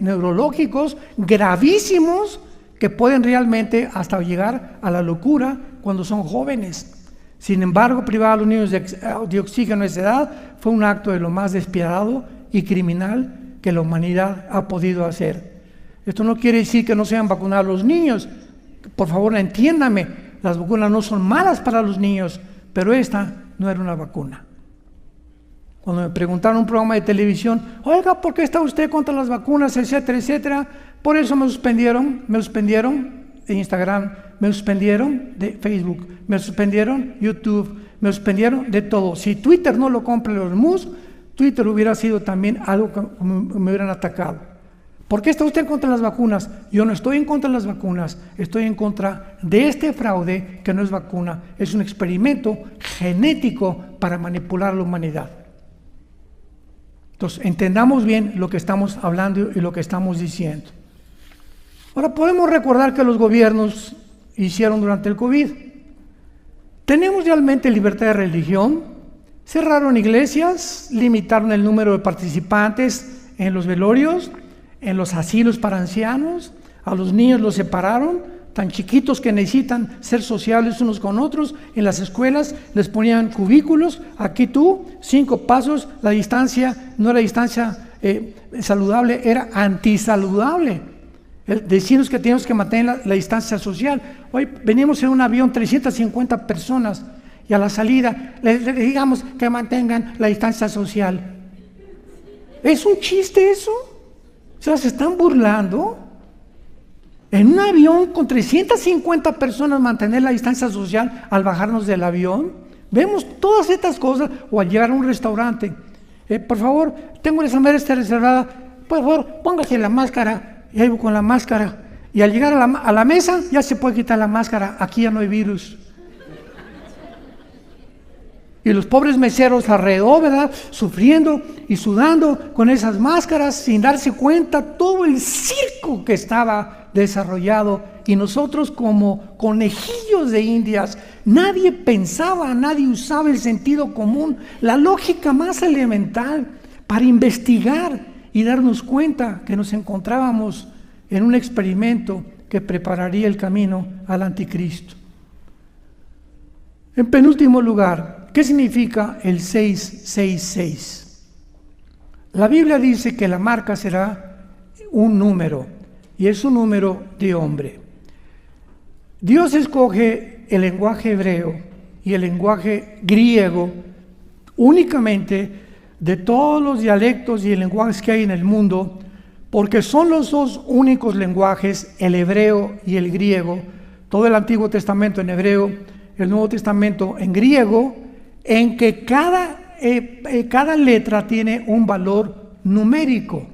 neurológicos gravísimos, que pueden realmente hasta llegar a la locura cuando son jóvenes. Sin embargo, privar a los niños de oxígeno a esa edad fue un acto de lo más despiadado y criminal que la humanidad ha podido hacer. Esto no quiere decir que no sean vacunados los niños. Por favor, entiéndame, las vacunas no son malas para los niños, pero esta no era una vacuna. Cuando me preguntaron en un programa de televisión, oiga, ¿por qué está usted contra las vacunas, etcétera, etcétera? Por eso me suspendieron de Instagram, me suspendieron de Facebook, me suspendieron YouTube, me suspendieron de todo. Si Twitter no lo compra los MUS, Twitter hubiera sido también algo que me hubieran atacado. ¿Por qué está usted en contra de las vacunas? Yo no estoy en contra de las vacunas, estoy en contra de este fraude que no es vacuna, es un experimento genético para manipular a la humanidad. Entonces, entendamos bien lo que estamos hablando y lo que estamos diciendo. Ahora, podemos recordar que los gobiernos hicieron durante el COVID. ¿Tenemos realmente libertad de religión? Cerraron iglesias, limitaron el número de participantes en los velorios, en los asilos para ancianos, a los niños los separaron, tan chiquitos que necesitan ser sociables unos con otros. En las escuelas les ponían cubículos, aquí tú, 5 pasos, la distancia no era distancia saludable, era antisaludable. Decimos que tenemos que mantener la distancia social. Hoy venimos en un avión 350 personas y a la salida les digamos que mantengan la distancia social. ¿Es un chiste eso? O sea, se están burlando. En un avión con 350 personas mantener la distancia social al bajarnos del avión. Vemos todas estas cosas, o al llegar a un restaurante. Por favor, tengo esa mesa reservada, por favor, póngase la máscara. Y ahí voy con la máscara. Y al llegar a la mesa, ya se puede quitar la máscara. Aquí ya no hay virus. Y los pobres meseros alrededor, ¿verdad? Sufriendo y sudando con esas máscaras, sin darse cuenta todo el circo que estaba desarrollado. Y nosotros, como conejillos de indias, nadie pensaba, nadie usaba el sentido común, la lógica más elemental para investigar y darnos cuenta que nos encontrábamos en un experimento que prepararía el camino al anticristo. En penúltimo lugar, ¿qué significa el 666? La Biblia dice que la marca será un número, y es un número de hombre. Dios escoge el lenguaje hebreo y el lenguaje griego únicamente de todos los dialectos y lenguajes que hay en el mundo, porque son los dos únicos lenguajes, el hebreo y el griego, todo el Antiguo Testamento en hebreo, el Nuevo Testamento en griego, en que cada letra tiene un valor numérico,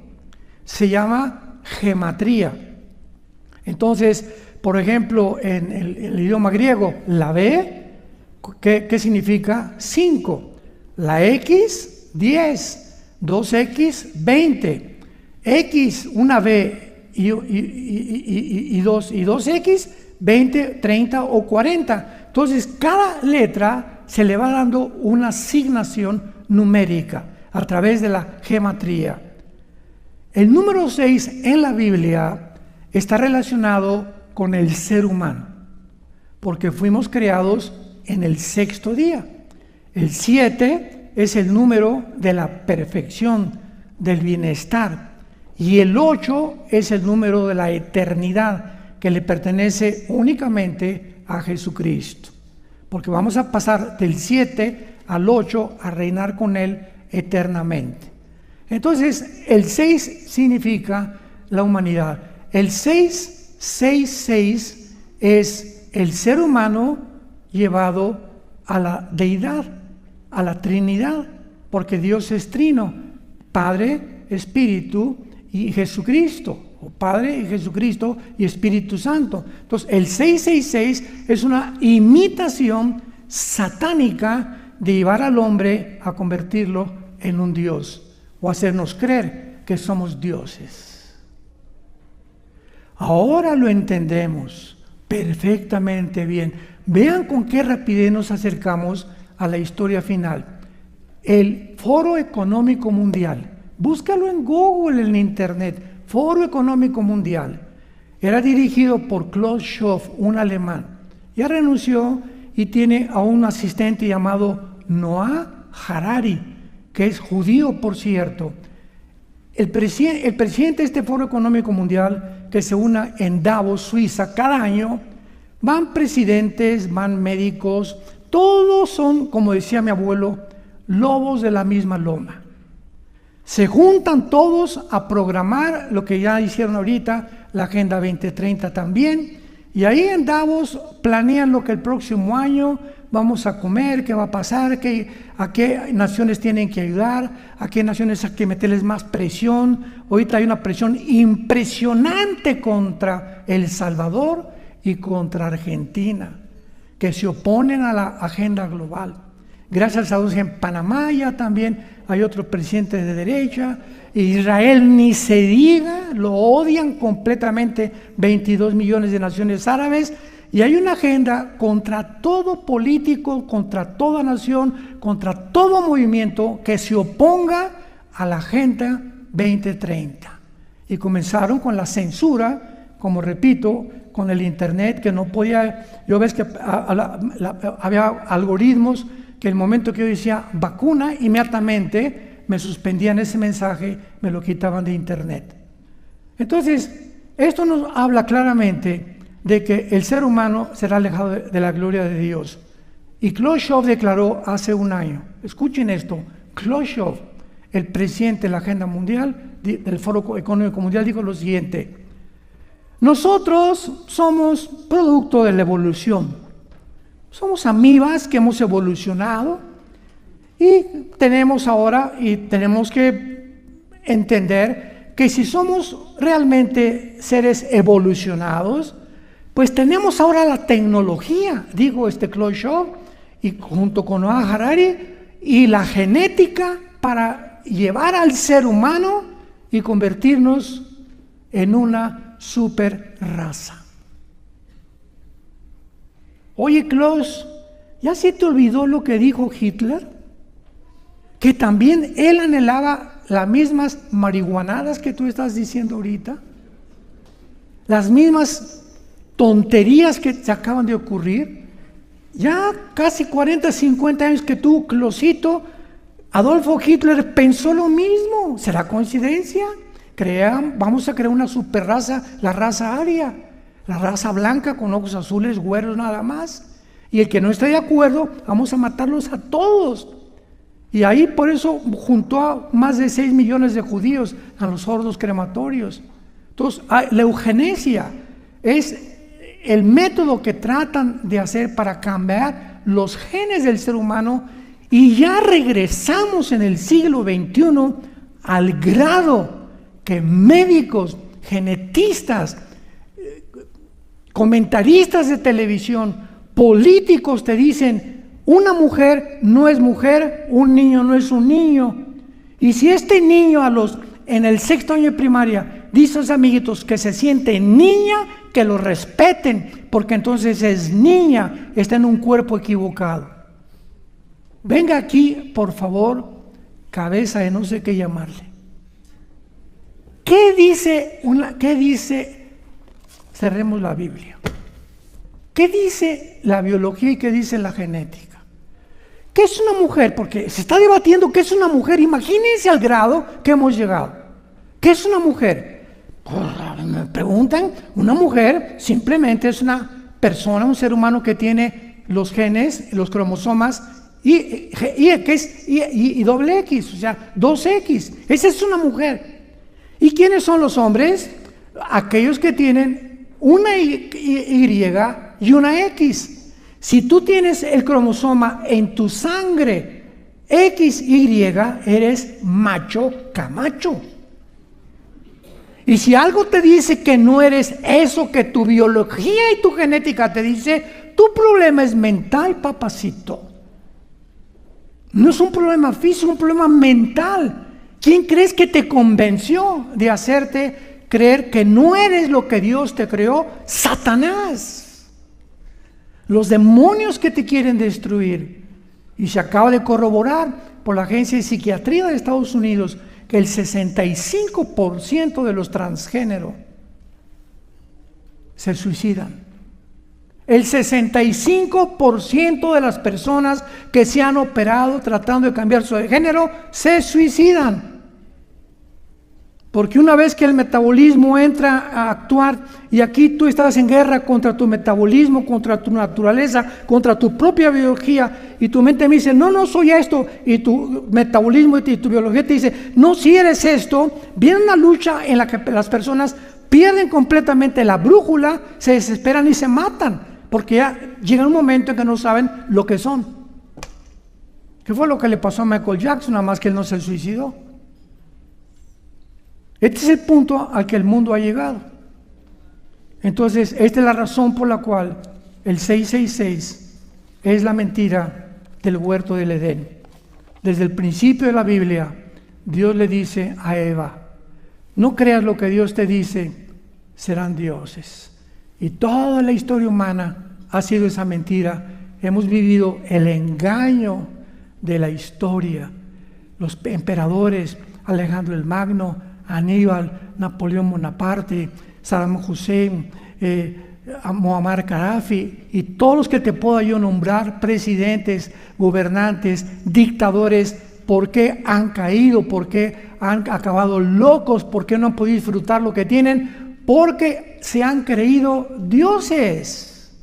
se llama gematría. Entonces, por ejemplo, en el idioma griego, la B, ¿qué significa? 5, la X, 10, 2X, 20, X, una B y 2X, 20, 30 o 40. Entonces, cada letra se le va dando una asignación numérica a través de la gematría. El número 6 en la Biblia está relacionado con el ser humano, porque fuimos creados en el sexto día. El 7 es el número de la perfección, del bienestar, y el 8 es el número de la eternidad, que le pertenece únicamente a Jesucristo, porque vamos a pasar del 7 al 8 a reinar con Él eternamente. Entonces, el 6 significa la humanidad. El 666 es el ser humano llevado a la deidad, a la Trinidad, porque Dios es trino, Padre, Espíritu y Jesucristo, o Padre y Jesucristo y Espíritu Santo. Entonces, el 666 es una imitación satánica de llevar al hombre a convertirlo en un Dios, o hacernos creer que somos dioses. Ahora lo entendemos perfectamente bien. Vean con qué rapidez nos acercamos a la historia final. El Foro Económico Mundial, búscalo en Google, en Internet, Foro Económico Mundial, era dirigido por Klaus Schwab, un alemán. Ya renunció y tiene a un asistente llamado Noah Harari, que es judío, por cierto. El presidente de este Foro Económico Mundial, que se une en Davos, Suiza, cada año, van presidentes, van médicos, todos son, como decía mi abuelo, lobos de la misma loma. Se juntan todos a programar lo que ya hicieron ahorita, la Agenda 2030 también, y ahí en Davos planean lo que el próximo año vamos a comer, qué va a pasar, a qué naciones tienen que ayudar, a qué naciones hay que meterles más presión. Ahorita hay una presión impresionante contra El Salvador y contra Argentina, que se oponen a la agenda global. Gracias a Dios en Panamá ya también hay otro presidente de derecha. Israel ni se diga, lo odian completamente 22 millones de naciones árabes. Y hay una agenda contra todo político, contra toda nación, contra todo movimiento que se oponga a la Agenda 2030. Y comenzaron con la censura, como repito, con el Internet, que no podía. Yo ves que había algoritmos que el momento que yo decía vacuna, inmediatamente me suspendían ese mensaje, me lo quitaban de Internet. Entonces, esto nos habla claramente de que el ser humano será alejado de la gloria de Dios. Y Klaus Schwab declaró hace un año, escuchen esto, Klaus Schwab, el presidente de la Agenda Mundial, del Foro Económico Mundial, dijo lo siguiente: nosotros somos producto de la evolución. Somos amibas que hemos evolucionado y tenemos que entender que si somos realmente seres evolucionados, pues tenemos ahora la tecnología, digo Klaus Schwab, y junto con Noah Harari, y la genética para llevar al ser humano y convertirnos en una super raza. Oye, Klaus, ¿ya se te olvidó lo que dijo Hitler? Que también él anhelaba las mismas marihuanadas que tú estás diciendo ahorita, las mismas tonterías que se acaban de ocurrir. Ya casi 40, 50 años que tuvo Closito, Adolfo Hitler pensó lo mismo. ¿Será coincidencia? Vamos a crear una superraza, la raza aria, la raza blanca con ojos azules, güeros nada más. Y el que no esté de acuerdo, vamos a matarlos a todos. Y ahí por eso juntó a más de 6 millones de judíos a los hornos crematorios. Entonces, la eugenesia es el método que tratan de hacer para cambiar los genes del ser humano, y ya regresamos en el siglo XXI al grado que médicos, genetistas, comentaristas de televisión, políticos te dicen: una mujer no es mujer, un niño no es un niño. Y si este niño en el 6º año de primaria dice a sus amiguitos que se siente niña, que lo respeten, porque entonces es niña, está en un cuerpo equivocado. Venga aquí, por favor, cabeza de no sé qué llamarle. ¿Qué dice? Cerremos la Biblia. ¿Qué dice la biología y qué dice la genética? ¿Qué es una mujer? Porque se está debatiendo qué es una mujer. Imagínense al grado que hemos llegado. ¿Qué es una mujer? Me preguntan, una mujer simplemente es una persona, un ser humano que tiene los genes, los cromosomas y doble X, o sea, 2X. Esa es una mujer. ¿Y quiénes son los hombres? Aquellos que tienen una Y y una X. Si tú tienes el cromosoma en tu sangre XY, eres macho camacho. Y si algo te dice que no eres eso que tu biología y tu genética te dice, tu problema es mental, papacito. No es un problema físico, es un problema mental. ¿Quién crees que te convenció de hacerte creer que no eres lo que Dios te creó? Satanás. Los demonios que te quieren destruir. Y se acaba de corroborar por la Agencia de Psiquiatría de Estados Unidos que el 65% de los transgénero se suicidan. El 65% de las personas que se han operado tratando de cambiar su género se suicidan. Porque una vez que el metabolismo entra a actuar, y aquí tú estás en guerra contra tu metabolismo, contra tu naturaleza, contra tu propia biología, y tu mente me dice, no soy esto, y tu metabolismo y tu biología te dice, no, si eres esto, viene una lucha en la que las personas pierden completamente la brújula, se desesperan y se matan, porque ya llega un momento en que no saben lo que son. ¿Qué fue lo que le pasó a Michael Jackson? Nada más que él no se suicidó. Este es el punto al que el mundo ha llegado. Entonces, esta es la razón por la cual el 666 es la mentira del huerto del Edén. Desde el principio de la Biblia, Dios le dice a Eva, no creas lo que Dios te dice, serán dioses. Y toda la historia humana ha sido esa mentira. Hemos vivido el engaño de la historia. Los emperadores, Alejandro el Magno, Aníbal, Napoleón Bonaparte, Saddam Hussein, Muammar Gaddafi y todos los que te puedo yo nombrar, presidentes, gobernantes, dictadores, ¿por qué han caído? ¿Por qué han acabado locos? ¿Por qué no han podido disfrutar lo que tienen? Porque se han creído dioses.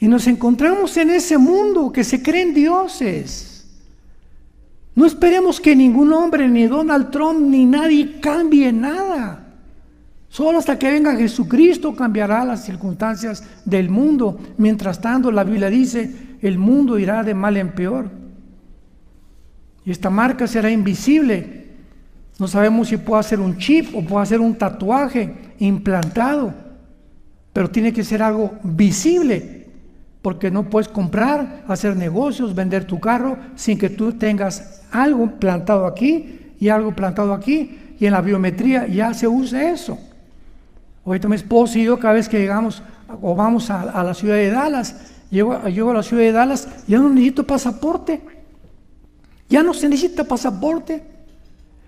Y nos encontramos en ese mundo que se creen dioses. No esperemos que ningún hombre, ni Donald Trump, ni nadie cambie nada. Solo hasta que venga Jesucristo cambiará las circunstancias del mundo. Mientras tanto, la Biblia dice, el mundo irá de mal en peor. Y esta marca será invisible. No sabemos si puede ser un chip o puede ser un tatuaje implantado. Pero tiene que ser algo visible. Porque no puedes comprar, hacer negocios, vender tu carro sin que tú tengas algo plantado aquí y algo plantado aquí, y en la biometría ya se usa eso. Ahorita mi esposo y yo, cada vez que llegamos o vamos a la ciudad de Dallas, llego a la ciudad de Dallas, ya no necesito pasaporte. Ya no se necesita pasaporte.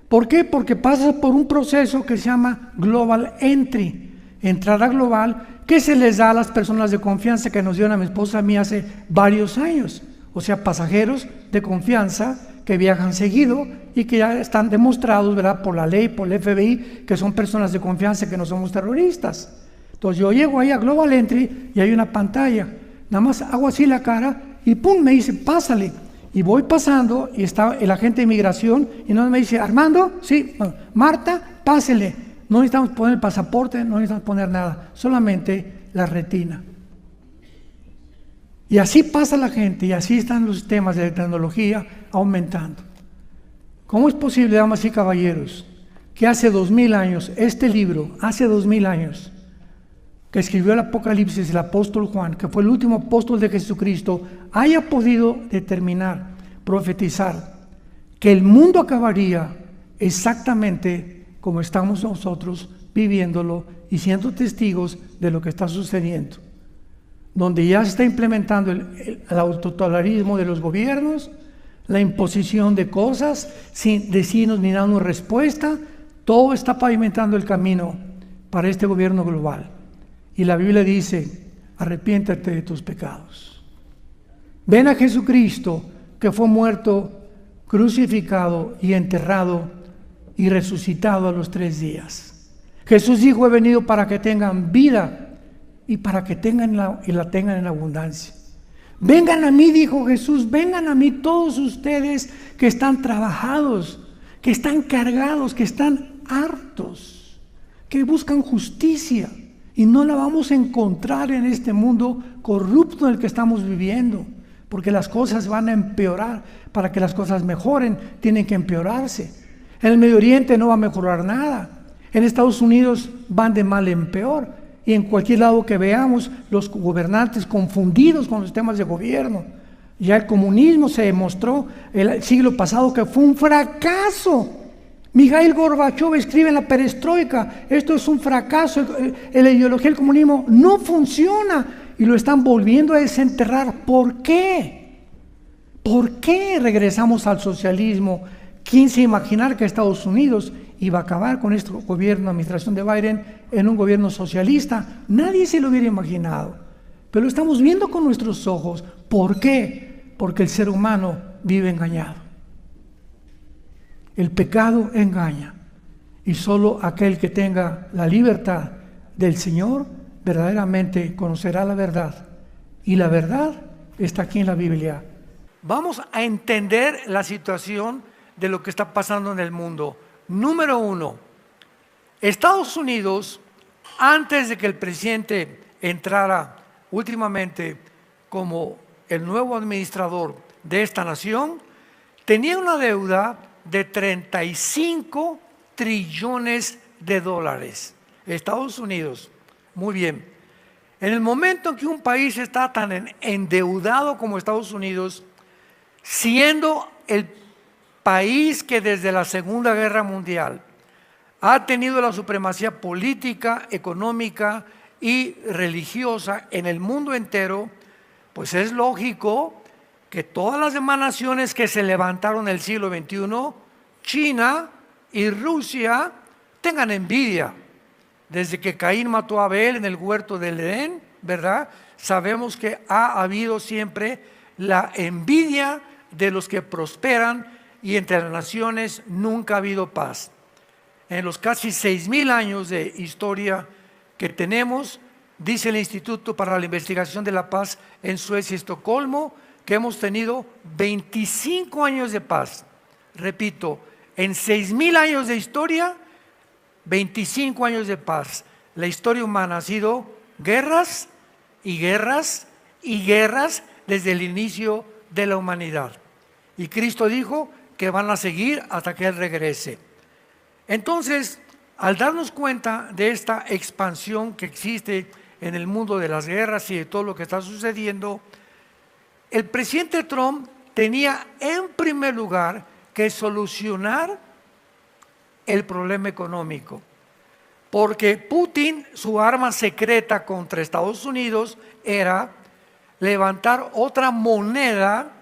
¿Por qué? Porque pasas por un proceso que se llama Global Entry, entrada global que se les da a las personas de confianza que nos dieron a mi esposa y a mí hace varios años. O sea, pasajeros de confianza que viajan seguido y que ya están demostrados, ¿verdad?, por la ley, por el FBI, que son personas de confianza, que no somos terroristas. Entonces yo llego ahí a Global Entry y hay una pantalla. Nada más hago así la cara y pum, me dice, pásale. Y voy pasando y está el agente de inmigración y no me dice, Armando, sí, Marta, pásele. No necesitamos poner el pasaporte, no necesitamos poner nada, solamente la retina. Y así pasa la gente y así están los sistemas de tecnología aumentando. ¿Cómo es posible, damas y caballeros, que hace 2000 años, este libro, hace 2000 años, que escribió el Apocalipsis el apóstol Juan, que fue el último apóstol de Jesucristo, haya podido determinar, profetizar, que el mundo acabaría exactamente como estamos nosotros viviéndolo y siendo testigos de lo que está sucediendo? Donde ya se está implementando el autototalismo de los gobiernos, la imposición de cosas sin decirnos ni darnos respuesta, todo está pavimentando el camino para este gobierno global. Y la Biblia dice, arrepiéntate de tus pecados. Ven a Jesucristo, que fue muerto, crucificado y enterrado y resucitado a los 3 días. Jesús dijo, he venido para que tengan vida y para que la tengan en abundancia. Vengan a mí, dijo Jesús, vengan a mí todos ustedes que están trabajados, que están cargados, que están hartos, que buscan justicia. Y no la vamos a encontrar en este mundo corrupto en el que estamos viviendo, porque las cosas van a empeorar. Para que las cosas mejoren, tienen que empeorarse. En el Medio Oriente no va a mejorar nada. En Estados Unidos van de mal en peor. Y en cualquier lado que veamos, los gobernantes confundidos con los temas de gobierno. Ya el comunismo se demostró el siglo pasado que fue un fracaso. Mikhail Gorbachev escribe en la perestroika, esto es un fracaso, la ideología del comunismo no funciona y lo están volviendo a desenterrar. ¿Por qué? ¿Por qué regresamos al socialismo? ¿Quién se imaginar que Estados Unidos iba a acabar con este gobierno, administración de Biden, en un gobierno socialista? Nadie se lo hubiera imaginado, pero lo estamos viendo con nuestros ojos. ¿Por qué? Porque el ser humano vive engañado. El pecado engaña y solo aquel que tenga la libertad del Señor verdaderamente conocerá la verdad, y la verdad está aquí en la Biblia. Vamos a entender la situación de lo que está pasando en el mundo. Número 1, Estados Unidos, antes de que el presidente entrara últimamente como el nuevo administrador de esta nación, tenía una deuda de 35 trillones de dólares. Estados Unidos, muy bien. En el momento en que un país está tan endeudado como Estados Unidos, siendo el país que desde la Segunda Guerra Mundial ha tenido la supremacía política, económica y religiosa en el mundo entero, pues es lógico que todas las demás naciones que se levantaron en el siglo XXI, China y Rusia, tengan envidia. Desde que Caín mató a Abel en el huerto del Edén, ¿verdad? Sabemos que ha habido siempre la envidia de los que prosperan y entre las naciones nunca ha habido paz. En los casi 6000 años de historia que tenemos, dice el Instituto para la Investigación de la Paz en Suecia y Estocolmo, que hemos tenido 25 años de paz. Repito, en 6000 años de historia, 25 años de paz. La historia humana ha sido guerras y guerras y guerras desde el inicio de la humanidad. Y Cristo dijo que van a seguir hasta que Él regrese. Entonces, al darnos cuenta de esta expansión que existe en el mundo de las guerras y de todo lo que está sucediendo, el presidente Trump tenía en primer lugar que solucionar el problema económico, porque Putin, su arma secreta contra Estados Unidos era levantar otra moneda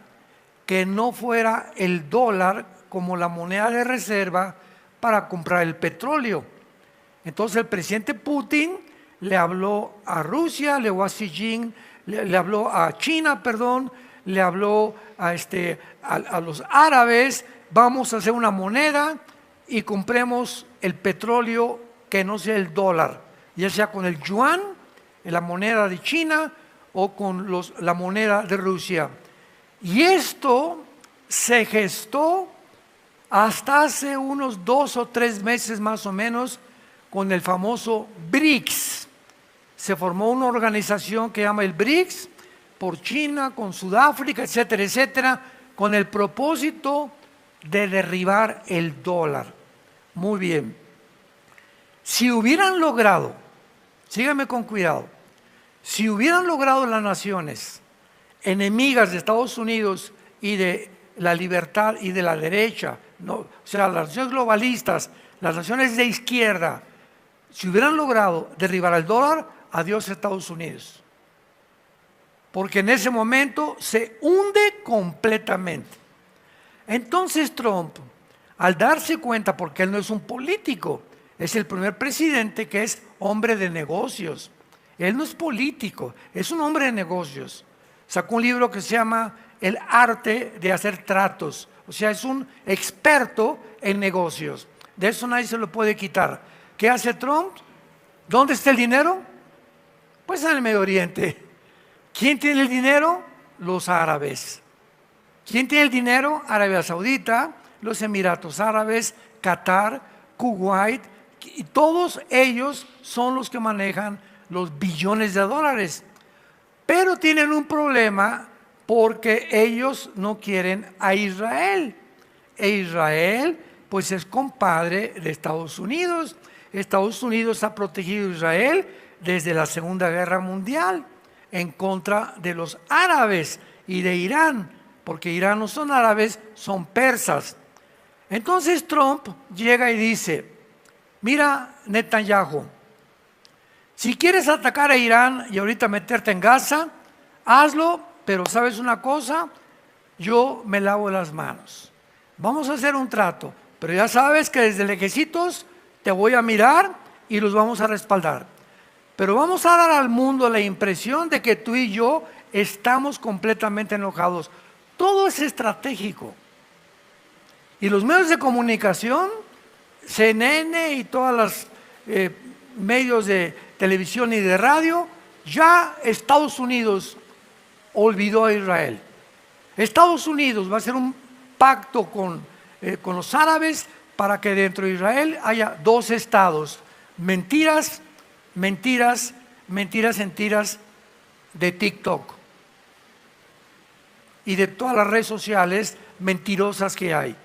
que no fuera el dólar como la moneda de reserva para comprar el petróleo. Entonces el presidente Putin le habló a Rusia, le habló a Xi Jinping, le habló a China, perdón, le habló a los árabes, vamos a hacer una moneda y compremos el petróleo que no sea el dólar, ya sea con el yuan, la moneda de China, o con la moneda de Rusia. Y esto se gestó hasta hace unos 2 o 3 meses más o menos con el famoso BRICS. Se formó una organización que llama el BRICS por China, con Sudáfrica, etcétera, etcétera, con el propósito de derribar el dólar. Muy bien. Si hubieran logrado, síganme con cuidado, si hubieran logrado las naciones enemigas de Estados Unidos y de la libertad y de la derecha, no, o sea, las naciones globalistas, las naciones de izquierda, si hubieran logrado derribar el dólar, adiós Estados Unidos. Porque en ese momento se hunde completamente. Entonces Trump, al darse cuenta, porque él no es un político, es el primer presidente que es hombre de negocios. Él no es político, es un hombre de negocios. Sacó un libro que se llama El arte de hacer tratos. O sea, es un experto en negocios. De eso nadie se lo puede quitar. ¿Qué hace Trump? ¿Dónde está el dinero? Pues en el Medio Oriente. ¿Quién tiene el dinero? Los árabes. ¿Quién tiene el dinero? Arabia Saudita, los Emiratos Árabes, Qatar, Kuwait, y todos ellos son los que manejan los billones de dólares. Pero tienen un problema porque ellos no quieren a Israel. E Israel, pues es compadre de Estados Unidos. Estados Unidos ha protegido a Israel desde la Segunda Guerra Mundial en contra de los árabes y de Irán, porque Irán no son árabes, son persas. Entonces Trump llega y dice, mira Netanyahu, si quieres atacar a Irán y ahorita meterte en Gaza, hazlo, pero ¿sabes una cosa? Yo me lavo las manos. Vamos a hacer un trato, pero ya sabes que desde lejecitos te voy a mirar y los vamos a respaldar. Pero vamos a dar al mundo la impresión de que tú y yo estamos completamente enojados. Todo es estratégico. Y los medios de comunicación, CNN y todos los medios de televisión y de radio, ya Estados Unidos olvidó a Israel. Estados Unidos va a hacer un pacto con los árabes para que dentro de Israel haya 2 estados. Mentiras, mentiras, mentiras en tiras de TikTok y de todas las redes sociales mentirosas que hay.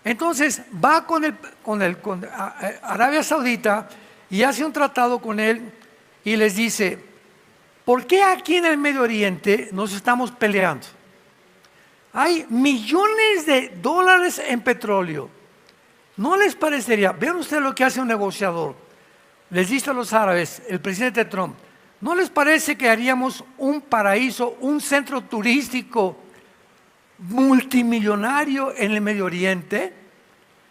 Entonces va con Arabia Saudita y hace un tratado con él y les dice, ¿por qué aquí en el Medio Oriente nos estamos peleando? Hay millones de dólares en petróleo. ¿No les parecería? Vean ustedes lo que hace un negociador. Les dice a los árabes, el presidente Trump, ¿no les parece que haríamos un paraíso, un centro turístico multimillonario en el Medio Oriente?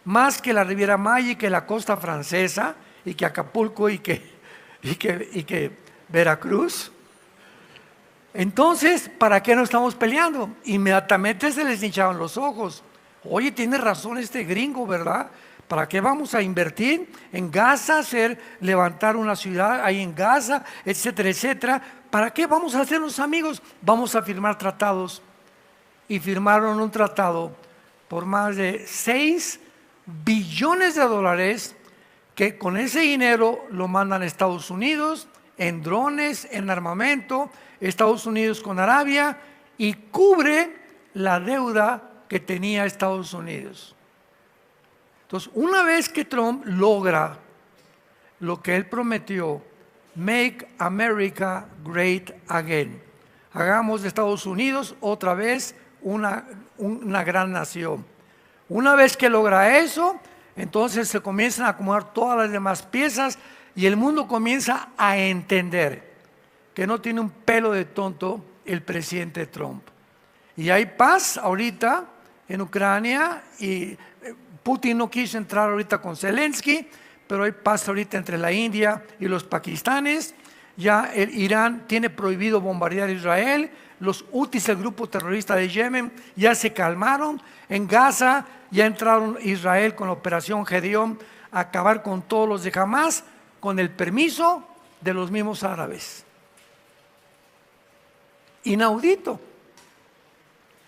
Más que la Riviera Maya y que la costa francesa y que Acapulco y que Veracruz. Entonces, ¿para qué no estamos peleando? Inmediatamente se les hinchaban los ojos. Oye, tiene razón este gringo, ¿verdad? ¿Para qué vamos a invertir en Gaza, levantar una ciudad ahí en Gaza, etcétera, etcétera? ¿Para qué vamos a hacernos amigos? Vamos a firmar tratados. Y firmaron un tratado por más de 6 billones de dólares que con ese dinero lo mandan a Estados Unidos en drones, en armamento, Estados Unidos con Arabia, y cubre la deuda que tenía Estados Unidos. Entonces, una vez que Trump logra lo que él prometió, Make America Great Again, hagamos de Estados Unidos otra vez una gran nación. Una vez que logra eso, entonces se comienzan a acomodar todas las demás piezas y el mundo comienza a entender que no tiene un pelo de tonto el presidente Trump. Y hay paz ahorita en Ucrania y Putin no quiso entrar ahorita con Zelensky, pero hay paz ahorita entre la India y los pakistanes. Ya el Irán tiene prohibido bombardear a Israel. Los Hutis, el grupo terrorista de Yemen, ya se calmaron. En Gaza ya entraron Israel con la operación Gedeón a acabar con todos los de Hamás, con el permiso de los mismos árabes. Inaudito.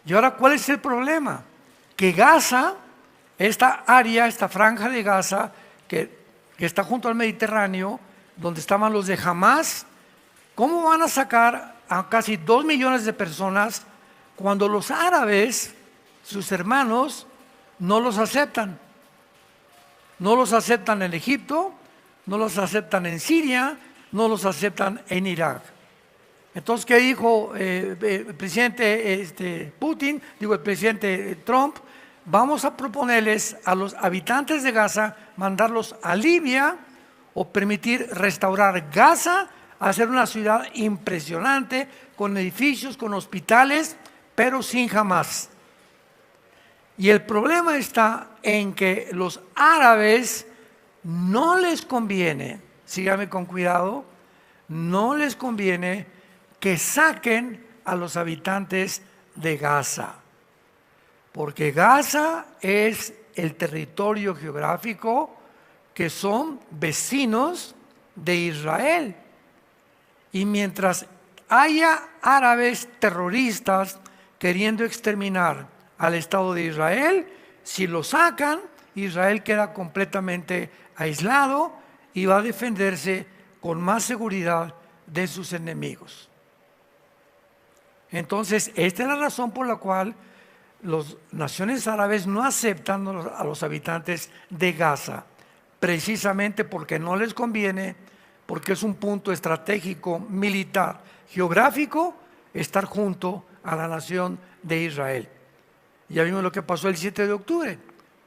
Y ahora, ¿cuál es el problema? Que Gaza, esta área, esta franja de Gaza, que está junto al Mediterráneo, donde estaban los de Hamás, ¿cómo van a sacar a casi 2 millones de personas cuando los árabes, sus hermanos, no los aceptan? No los aceptan en Egipto, no los aceptan en Siria, no los aceptan en Irak. Entonces, ¿qué dijo el presidente Putin? Digo, el presidente Trump: vamos a proponerles a los habitantes de Gaza mandarlos a Libia o permitir restaurar Gaza, hacer una ciudad impresionante con edificios, con hospitales, pero sin Hamás. Y el problema está en que los árabes no les conviene, sígame con cuidado, no les conviene que saquen a los habitantes de Gaza, porque Gaza es el territorio geográfico que son vecinos de Israel. Y mientras haya árabes terroristas queriendo exterminar al Estado de Israel, si lo sacan, Israel queda completamente aislado y va a defenderse con más seguridad de sus enemigos. Entonces, esta es la razón por la cual las naciones árabes no aceptan a los habitantes de Gaza, precisamente porque no les conviene, porque es un punto estratégico, militar, geográfico, estar junto a la nación de Israel. Ya vimos lo que pasó el 7 de octubre,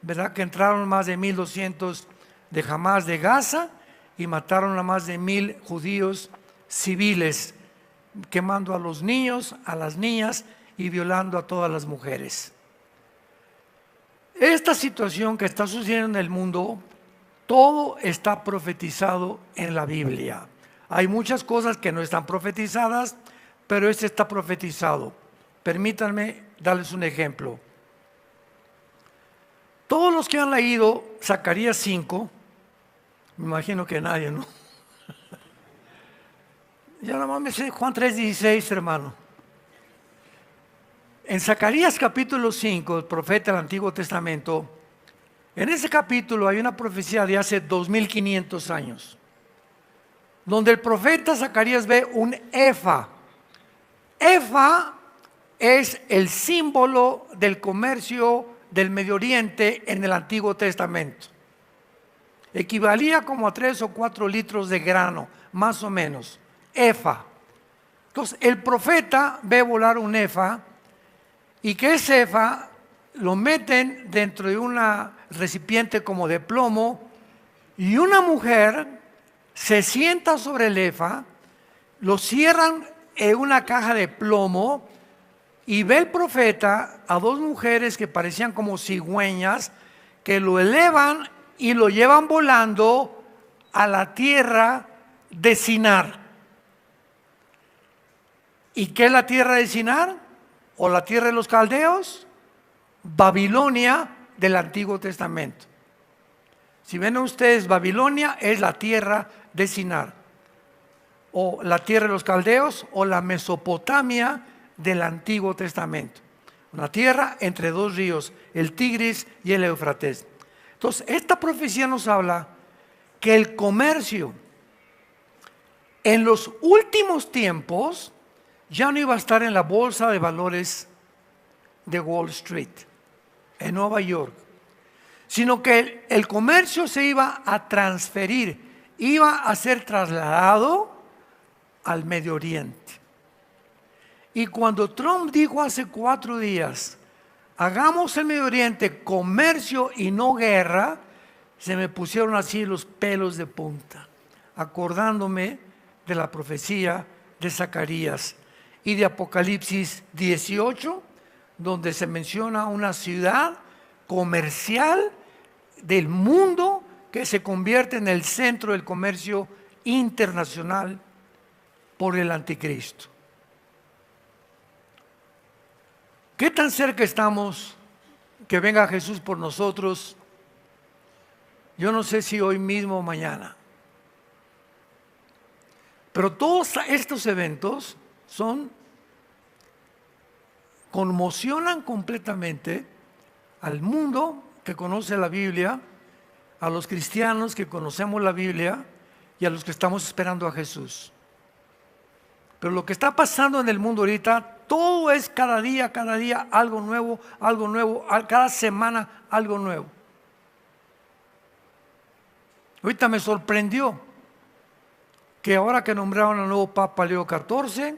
¿verdad? Que entraron más de 1,200 de Hamás de Gaza y mataron a más de 1,000 judíos civiles, quemando a los niños, a las niñas y violando a todas las mujeres. Esta situación que está sucediendo en el mundo, todo está profetizado en la Biblia. Hay muchas cosas que no están profetizadas, pero este está profetizado. Permítanme darles un ejemplo. Todos los que han leído Zacarías 5, me imagino que nadie, ¿no? Ya nada más me sé Juan 3:16, hermano. En Zacarías capítulo 5, el profeta del Antiguo Testamento, en ese capítulo hay una profecía de hace 2500 años, donde el profeta Zacarías ve un efa. Efa es el símbolo del comercio del Medio Oriente en el Antiguo Testamento. Equivalía como a 3 o 4 litros de grano, más o menos. Efa. Entonces, el profeta ve volar un efa, y que ese efa lo meten dentro de un recipiente como de plomo, y una mujer se sienta sobre el efa, lo cierran en una caja de plomo, y ve el profeta a 2 mujeres que parecían como cigüeñas, que lo elevan y lo llevan volando a la tierra de Sinar. ¿Y qué es la tierra de Sinar? ¿O la tierra de los caldeos? Babilonia del Antiguo Testamento. Si ven ustedes, Babilonia es la tierra de Sinar, o la tierra de los caldeos, o la Mesopotamia del Antiguo Testamento. Una tierra entre 2 ríos, el Tigris y el Éufrates. Entonces, esta profecía nos habla que el comercio en los últimos tiempos ya no iba a estar en la bolsa de valores de Wall Street, en Nueva York, sino que el comercio se iba a transferir, iba a ser trasladado al Medio Oriente. Y cuando Trump dijo hace 4 días, hagamos el Medio Oriente comercio y no guerra, se me pusieron así los pelos de punta, acordándome de la profecía de Zacarías y de Apocalipsis 18, donde se menciona una ciudad comercial del mundo que se convierte en el centro del comercio internacional por el anticristo. ¿Qué tan cerca estamos que venga Jesús por nosotros? Yo no sé si hoy mismo o mañana. Pero todos estos eventos conmocionan completamente al mundo que conoce la Biblia, a los cristianos que conocemos la Biblia y a los que estamos esperando a Jesús. Pero lo que está pasando en el mundo ahorita, todo es cada día algo nuevo, cada semana algo nuevo. Ahorita me sorprendió que ahora que nombraron al nuevo Papa Leo XIV,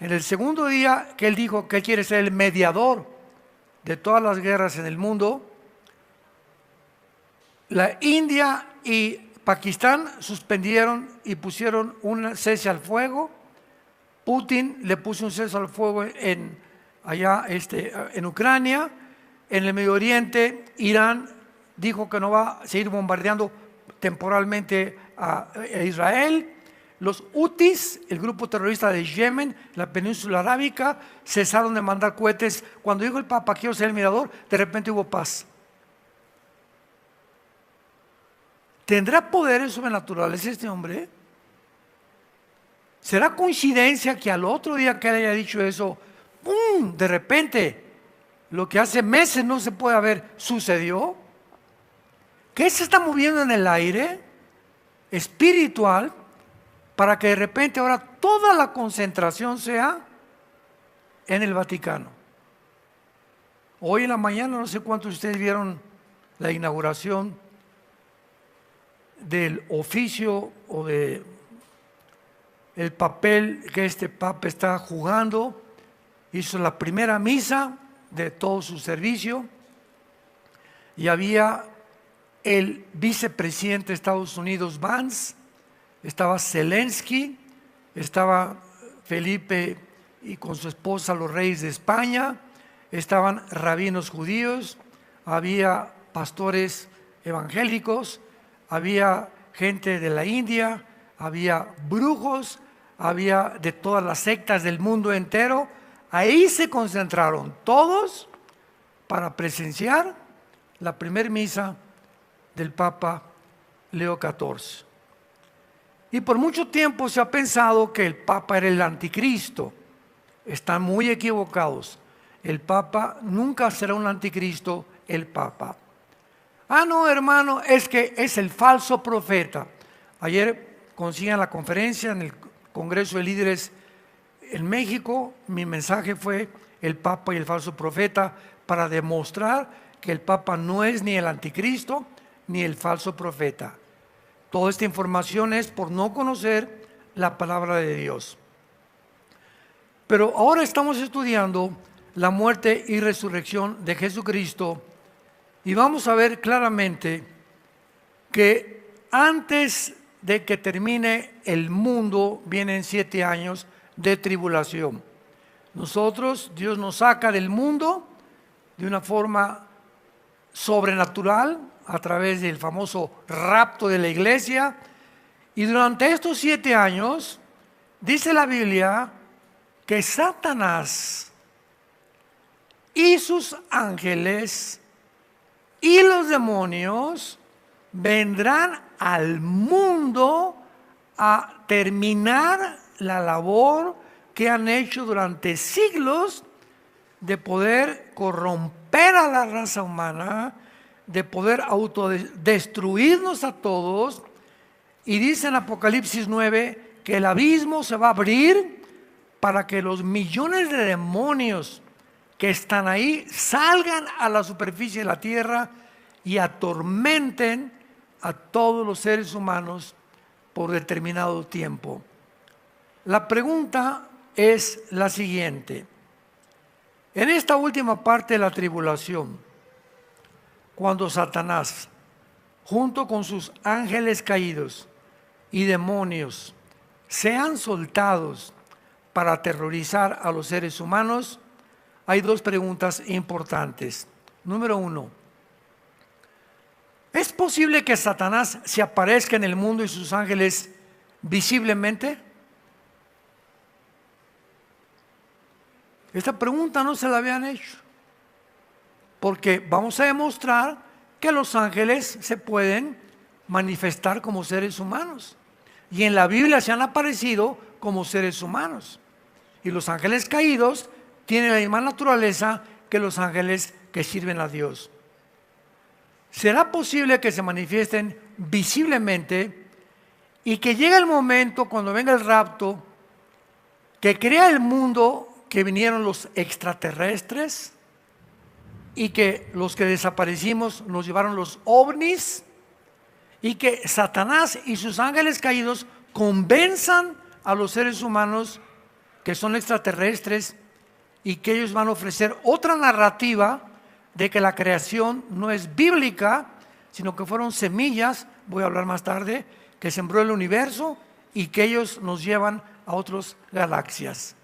en el segundo día que él dijo que quiere ser el mediador de todas las guerras en el mundo, la India y Pakistán suspendieron y pusieron un cese al fuego. Putin le puso un cese al fuego en Ucrania. En el Medio Oriente, Irán dijo que no va a seguir bombardeando temporalmente a Israel. Los Houthis, el grupo terrorista de Yemen, la península arábica, cesaron de mandar cohetes. Cuando dijo el Papa quiero ser el mediador, de repente hubo paz. ¿Tendrá poderes sobrenaturales este hombre? ¿Será coincidencia que al otro día que él haya dicho eso, ¡pum!, de repente, lo que hace meses no se puede haber, sucedió? ¿Qué se está moviendo en el aire espiritual para que de repente ahora toda la concentración sea en el Vaticano? Hoy en la mañana, no sé cuántos de ustedes vieron la inauguración del oficio o de el papel que este Papa está jugando. Hizo la primera misa de todo su servicio y había el vicepresidente de Estados Unidos, Vance, estaba Zelensky, estaba Felipe y con su esposa los reyes de España, estaban rabinos judíos, había pastores evangélicos, había gente de la India, había brujos, había de todas las sectas del mundo entero. Ahí se concentraron todos para presenciar la primer misa del Papa Leo XIV. Y por mucho tiempo se ha pensado que el Papa era el anticristo. Están muy equivocados. El Papa nunca será un anticristo, el Papa. Ah, no, hermano, es que es el falso profeta. Ayer consiguen la conferencia en el Congreso de Líderes en México. Mi mensaje fue el Papa y el falso profeta, para demostrar que el Papa no es ni el anticristo ni el falso profeta. Toda esta información es por no conocer la palabra de Dios. Pero ahora estamos estudiando la muerte y resurrección de Jesucristo y vamos a ver claramente que antes de que termine el mundo vienen 7 años de tribulación. Nosotros, Dios nos saca del mundo de una forma sobrenatural a través del famoso rapto de la iglesia, y durante estos 7 años dice la Biblia que Satanás y sus ángeles y los demonios vendrán al mundo a terminar la labor que han hecho durante siglos de poder corromper a la raza humana, de poder autodestruirnos a todos. Y dice en Apocalipsis 9 que el abismo se va a abrir para que los millones de demonios que están ahí salgan a la superficie de la tierra y atormenten a todos los seres humanos por determinado tiempo. La pregunta es la siguiente: en esta última parte de la tribulación, cuando Satanás, junto con sus ángeles caídos y demonios, sean soltados para aterrorizar a los seres humanos, hay 2 preguntas importantes. Número 1, ¿Es posible que Satanás se aparezca en el mundo y sus ángeles visiblemente? Esta pregunta no se la habían hecho, porque vamos a demostrar que los ángeles se pueden manifestar como seres humanos, y en la Biblia se han aparecido como seres humanos, y los ángeles caídos tienen la misma naturaleza que los ángeles que sirven a Dios. ¿Será posible que se manifiesten visiblemente y que llegue el momento, cuando venga el rapto, que crea el mundo, que vinieron los extraterrestres y que los que desaparecimos nos llevaron los ovnis, y que Satanás y sus ángeles caídos convenzan a los seres humanos que son extraterrestres y que ellos van a ofrecer otra narrativa de que la creación no es bíblica, sino que fueron semillas, voy a hablar más tarde, que sembró el universo y que ellos nos llevan a otras galaxias?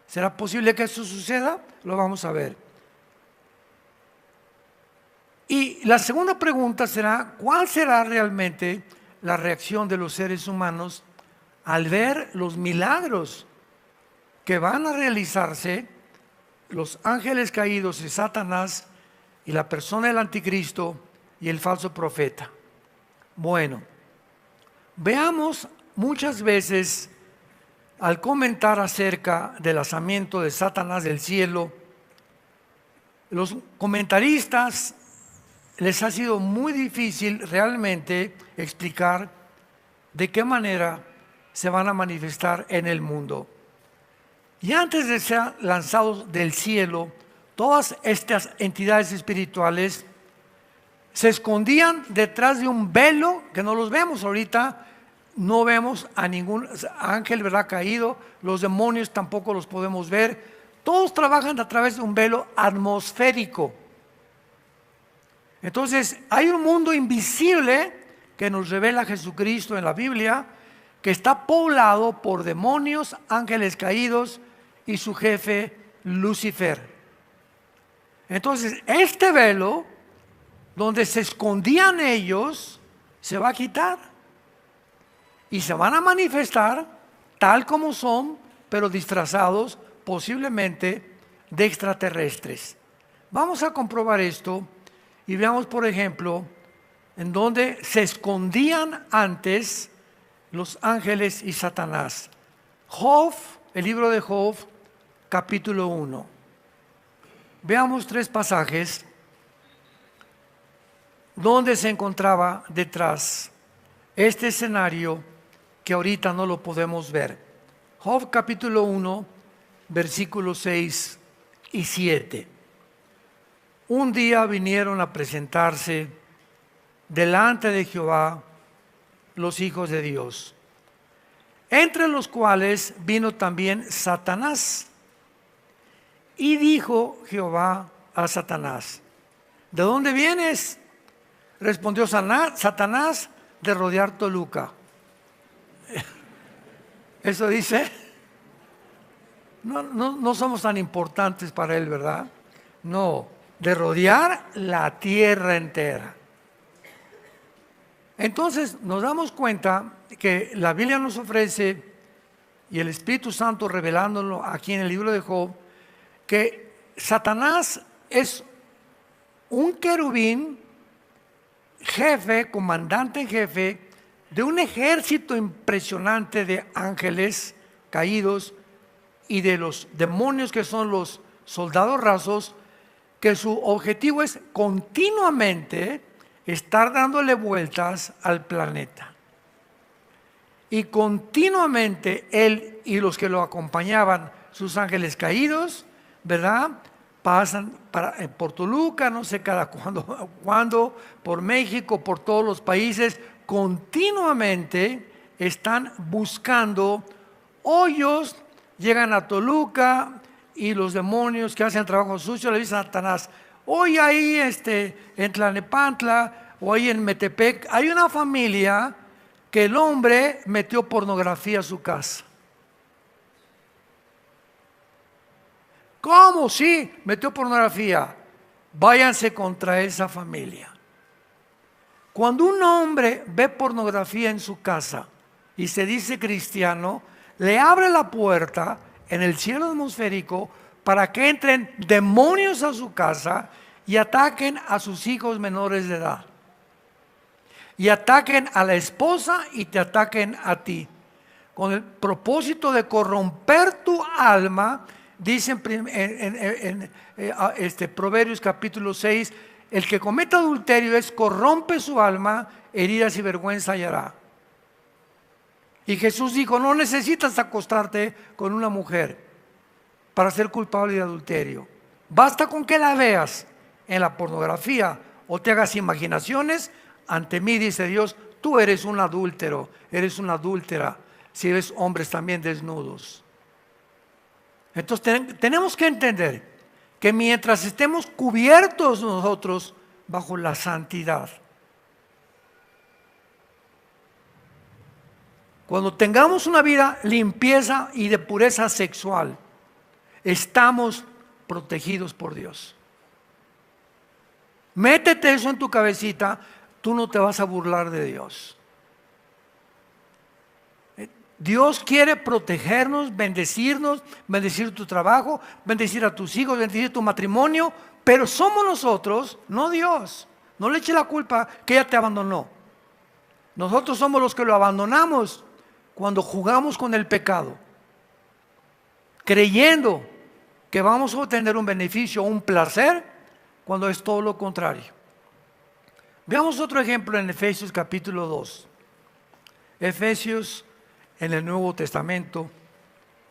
¿Será posible que esto suceda? Lo vamos a ver. Y la segunda pregunta será: ¿cuál será realmente la reacción de los seres humanos al ver los milagros que van a realizarse los ángeles caídos y Satanás y la persona del anticristo y el falso profeta? Bueno, veamos muchas veces, al comentar acerca del lanzamiento de Satanás del cielo, los comentaristas les ha sido muy difícil realmente explicar de qué manera se van a manifestar en el mundo. Y antes de ser lanzados del cielo, todas estas entidades espirituales se escondían detrás de un velo que no los vemos ahorita. No vemos a ningún ángel, ¿verdad?, caído. Los demonios tampoco los podemos ver. Todos trabajan a través de un velo atmosférico. Entonces hay un mundo invisible que nos revela Jesucristo en la Biblia, que está poblado por demonios, ángeles caídos y su jefe Lucifer. Entonces este velo, donde se escondían ellos, se va a quitar y se van a manifestar tal como son, pero disfrazados posiblemente de extraterrestres. Vamos a comprobar esto y veamos, por ejemplo, en donde se escondían antes los ángeles y Satanás. Job, el libro de Job, capítulo 1. Veamos 3 pasajes donde se encontraba detrás este escenario que ahorita no lo podemos ver. Job capítulo 1, versículos 6 y 7. Un día vinieron a presentarse delante de Jehová los hijos de Dios, entre los cuales vino también Satanás. Y dijo Jehová a Satanás: ¿de dónde vienes? Respondió Satanás: de rodear Toluca. Eso dice. No somos tan importantes para él, ¿verdad? No, de rodear la tierra entera. Entonces nos damos cuenta que la Biblia nos ofrece, y el Espíritu Santo revelándolo aquí en el libro de Job, que Satanás es un querubín, jefe, comandante en jefe de un ejército impresionante de ángeles caídos y de los demonios que son los soldados rasos, que su objetivo es continuamente estar dándole vueltas al planeta. Y continuamente él y los que lo acompañaban, sus ángeles caídos, ¿verdad?, pasan por Toluca, no sé cada cuándo, por México, por todos los países, continuamente están buscando hoyos, llegan a Toluca y los demonios que hacen trabajo sucio le dicen a Satanás: hoy ahí en Tlalnepantla o ahí en Metepec hay una familia que el hombre metió pornografía a su casa. ¿Cómo? Sí, metió pornografía. Váyanse contra esa familia. Cuando un hombre ve pornografía en su casa y se dice cristiano, le abre la puerta en el cielo atmosférico para que entren demonios a su casa y ataquen a sus hijos menores de edad. Y ataquen a la esposa y te ataquen a ti. Con el propósito de corromper tu alma, dice en Proverbios capítulo 6, el que cometa adulterio corrompe su alma, heridas y vergüenza hallará. Y Jesús dijo, no necesitas acostarte con una mujer para ser culpable de adulterio. Basta con que la veas en la pornografía o te hagas imaginaciones. Ante mí, dice Dios, tú eres un adúltero, eres una adúltera, si ves hombres también desnudos. Entonces tenemos que entender que mientras estemos cubiertos nosotros bajo la santidad, cuando tengamos una vida limpieza y de pureza sexual, estamos protegidos por Dios. Métete eso en tu cabecita, tú no te vas a burlar de Dios. Dios quiere protegernos, bendecir tu trabajo, bendecir a tus hijos, bendecir tu matrimonio, pero somos nosotros, no Dios. No le eche la culpa que ella te abandonó. Nosotros somos los que lo abandonamos cuando jugamos con el pecado, creyendo que vamos a obtener un beneficio o un placer, cuando es todo lo contrario. Veamos otro ejemplo en Efesios capítulo 2. Efesios en el Nuevo Testamento,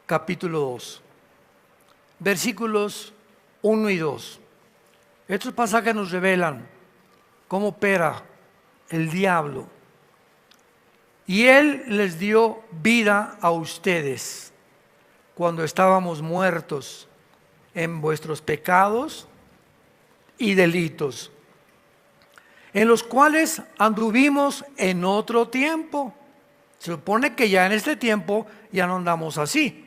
capítulo 2, versículos 1 y 2. Estos pasajes nos revelan cómo opera el diablo. Y él les dio vida a ustedes cuando estábamos muertos en vuestros pecados y delitos, en los cuales anduvimos en otro tiempo. Se supone que ya en este tiempo ya no andamos así.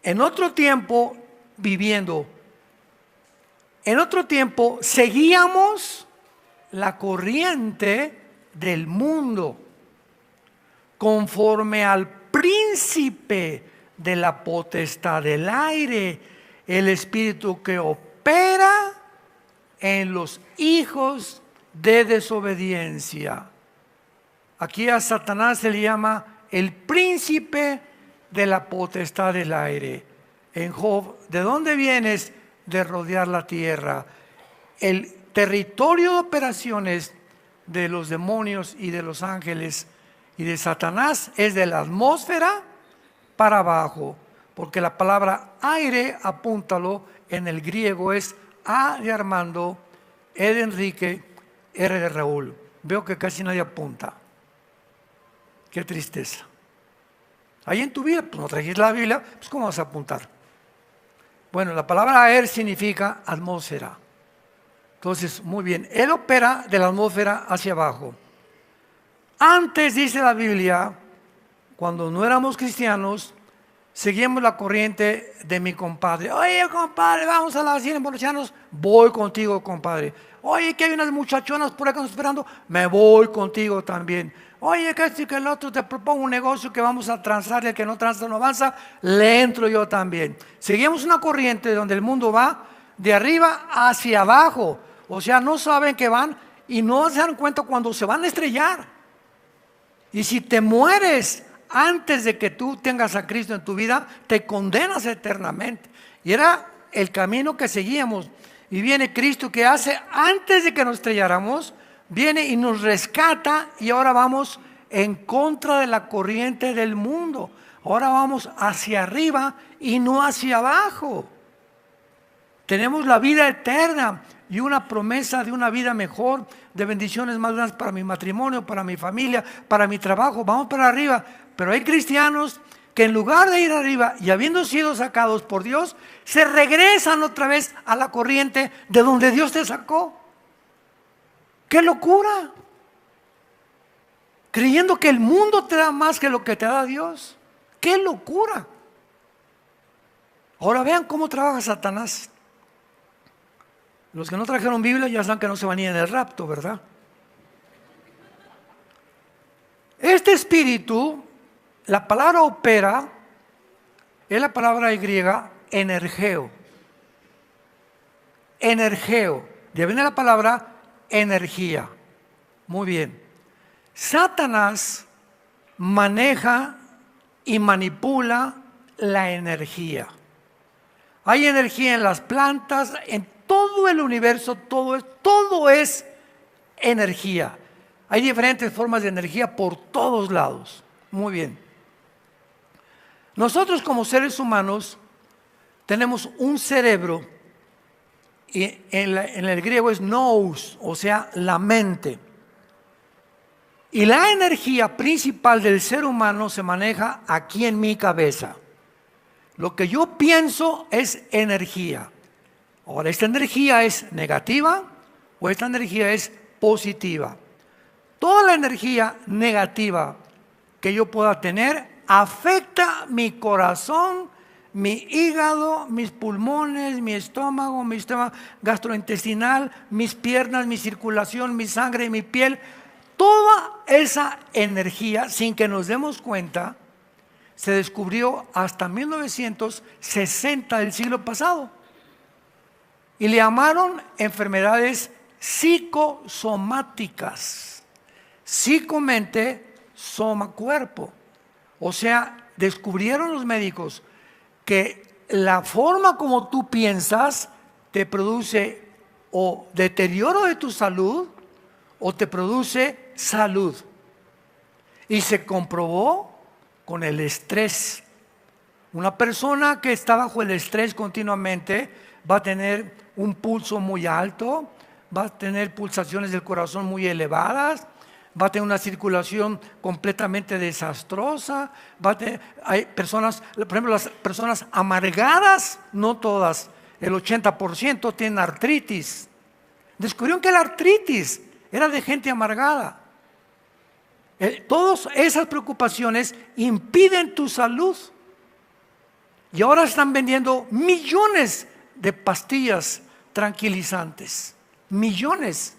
En otro tiempo viviendo, en otro tiempo seguíamos la corriente del mundo, conforme al príncipe de la potestad del aire, el espíritu que opera en los hijos de desobediencia. Aquí a Satanás se le llama el príncipe de la potestad del aire. En Job, ¿de dónde vienes? De rodear la tierra. El territorio de operaciones de los demonios y de los ángeles y de Satanás es de la atmósfera para abajo, porque la palabra aire, apúntalo, en el griego es A de Armando, E de Enrique, R de Raúl. Veo que casi nadie apunta. Qué tristeza. Ahí en tu vida, pues no trajiste la Biblia, pues ¿cómo vas a apuntar? Bueno, la palabra aer significa atmósfera. Entonces, muy bien, él opera de la atmósfera hacia abajo. Antes, dice la Biblia, cuando no éramos cristianos, seguíamos la corriente de mi compadre. Oye, compadre, vamos a la cena emborracharnos. Voy contigo, compadre. Oye, que hay unas muchachonas por ahí que nos están esperando. Me voy contigo también. Oye, que esto y que el otro, te propongo un negocio que vamos a transar y el que no transa no avanza. Le entro yo también. Seguimos una corriente donde el mundo va de arriba hacia abajo. O sea, no saben que van y no se dan cuenta cuando se van a estrellar. Y si te mueres antes de que tú tengas a Cristo en tu vida, te condenas eternamente. Y era el camino que seguíamos. Y viene Cristo que hace, antes de que nos estrelláramos, viene y nos rescata y ahora vamos en contra de la corriente del mundo. Ahora vamos hacia arriba y no hacia abajo. Tenemos la vida eterna y una promesa de una vida mejor, de bendiciones más grandes para mi matrimonio, para mi familia, para mi trabajo. Vamos para arriba. Pero hay cristianos que en lugar de ir arriba y habiendo sido sacados por Dios, se regresan otra vez a la corriente de donde Dios te sacó. ¡Qué locura! Creyendo que el mundo te da más que lo que te da Dios. ¡Qué locura! Ahora vean cómo trabaja Satanás. Los que no trajeron Biblia ya saben que no se van a ir en el rapto, ¿verdad? Este espíritu, la palabra opera, es la palabra griega energeo. Energeo, de ahí viene la palabra energía. Muy bien. Satanás maneja y manipula la energía. Hay energía en las plantas, en todo el universo, todo es energía. Hay diferentes formas de energía por todos lados. Muy bien. Nosotros como seres humanos tenemos un cerebro, y en el griego es nous, o sea, la mente. Y la energía principal del ser humano se maneja aquí en mi cabeza. Lo que yo pienso es energía. Ahora, ¿esta energía es negativa o esta energía es positiva? Toda la energía negativa que yo pueda tener afecta mi corazón, mi hígado, mis pulmones, mi estómago, mi sistema gastrointestinal, mis piernas, mi circulación, mi sangre, mi piel. Toda esa energía, sin que nos demos cuenta, se descubrió hasta 1960 del siglo pasado. Y le llamaron enfermedades psicosomáticas. Psicomente, soma cuerpo. O sea, descubrieron los médicos que la forma como tú piensas te produce o deterioro de tu salud o te produce salud. Y se comprobó con el estrés. Una persona que está bajo el estrés continuamente va a tener un pulso muy alto, va a tener pulsaciones del corazón muy elevadas, va a tener una circulación completamente desastrosa, hay personas, por ejemplo, las personas amargadas, no todas, el 80% tienen artritis. Descubrieron que la artritis era de gente amargada. Todas esas preocupaciones impiden tu salud. Y ahora están vendiendo millones de pastillas tranquilizantes. Millones.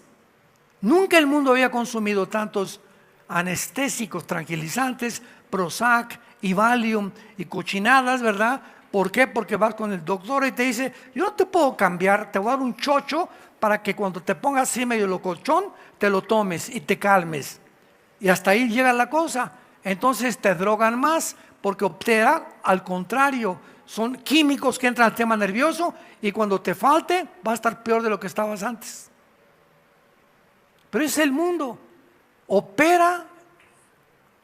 Nunca el mundo había consumido tantos anestésicos tranquilizantes, Prozac y Valium y cochinadas, ¿verdad? ¿Por qué? Porque vas con el doctor y te dice, yo no te puedo cambiar, te voy a dar un chocho para que cuando te pongas así medio locochón, te lo tomes y te calmes. Y hasta ahí llega la cosa. Entonces te drogan más porque opera al contrario. Son químicos que entran al tema nervioso y cuando te falte va a estar peor de lo que estabas antes. Pero es el mundo. Opera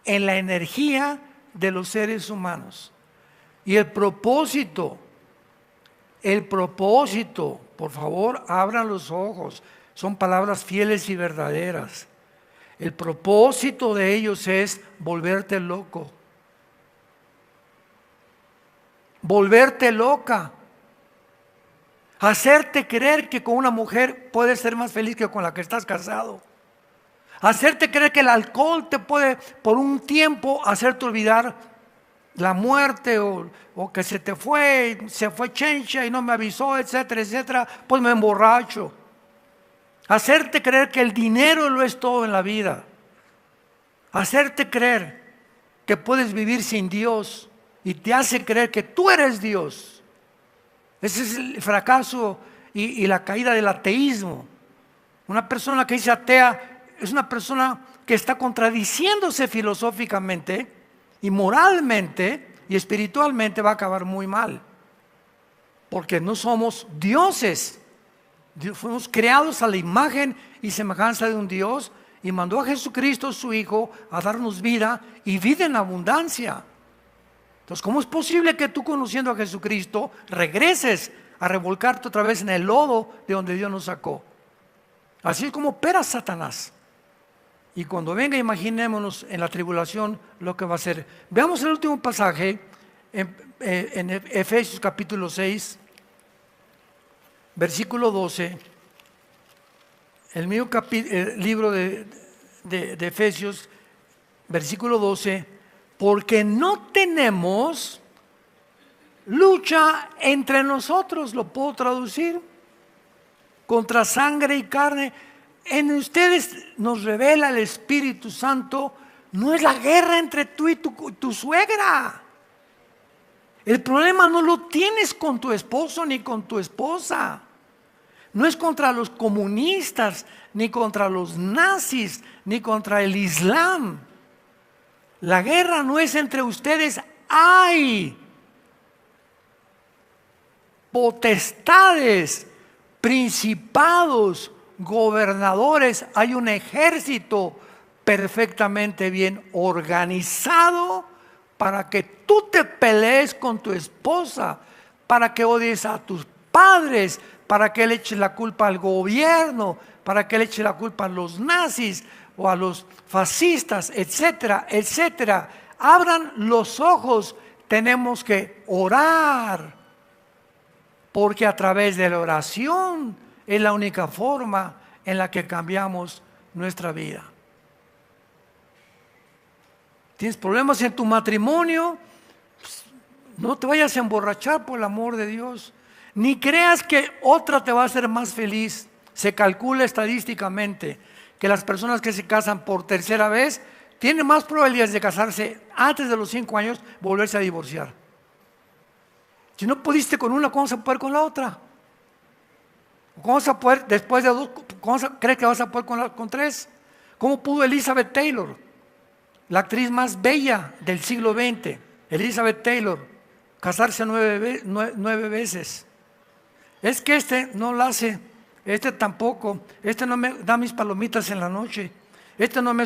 en la energía de los seres humanos. Y el propósito, por favor, abran los ojos. Son palabras fieles y verdaderas. El propósito de ellos es volverte loco. Volverte loca. Hacerte creer que con una mujer puedes ser más feliz que con la que estás casado. Hacerte creer que el alcohol te puede por un tiempo hacerte olvidar la muerte o que se fue chencha y no me avisó, etcétera, etcétera, pues me emborracho. Hacerte creer que el dinero lo es todo en la vida. Hacerte creer que puedes vivir sin Dios y te hace creer que tú eres Dios. Ese es el fracaso y la caída del ateísmo. Una persona que dice atea es una persona que está contradiciéndose filosóficamente y moralmente y espiritualmente va a acabar muy mal. Porque no somos dioses. Fuimos creados a la imagen y semejanza de un Dios y mandó a Jesucristo su Hijo a darnos vida y vida en abundancia. Entonces, ¿cómo es posible que tú, conociendo a Jesucristo, regreses a revolcarte otra vez en el lodo de donde Dios nos sacó? Así es como opera Satanás. Y cuando venga, imaginémonos en la tribulación lo que va a hacer. Veamos el último pasaje en Efesios capítulo 6. Versículo 12, el mismo libro de Efesios, versículo 12, porque no tenemos lucha entre nosotros, lo puedo traducir, contra sangre y carne. En ustedes nos revela el Espíritu Santo No es la guerra entre tú y tu suegra. El problema no lo tienes con tu esposo ni con tu esposa. No es contra los comunistas, ni contra los nazis, ni contra el Islam. La guerra no es entre ustedes. Hay potestades, principados, gobernadores. Hay un ejército perfectamente bien organizado para que tú te pelees con tu esposa, para que odies a tus padres, para que le eches la culpa al gobierno, para que le eches la culpa a los nazis o a los fascistas, etcétera, etcétera. Abran los ojos, tenemos que orar, porque a través de la oración es la única forma en la que cambiamos nuestra vida. ¿Tienes problemas en tu matrimonio? Pues, no te vayas a emborrachar, por el amor de Dios. Ni creas que otra te va a hacer más feliz. Se calcula estadísticamente que las personas que se casan por tercera vez tienen más probabilidades de casarse antes de los 5 años, volverse a divorciar. Si no pudiste con una, ¿cómo vas a poder con la otra? ¿Cómo vas a poder después de 2? ¿Cómo crees que vas a poder con 3? ¿Cómo pudo Elizabeth Taylor, la actriz más bella del siglo XX, Elizabeth Taylor, casarse 9 veces? Es que este no lo hace, este tampoco, este no me da mis palomitas en la noche, este no me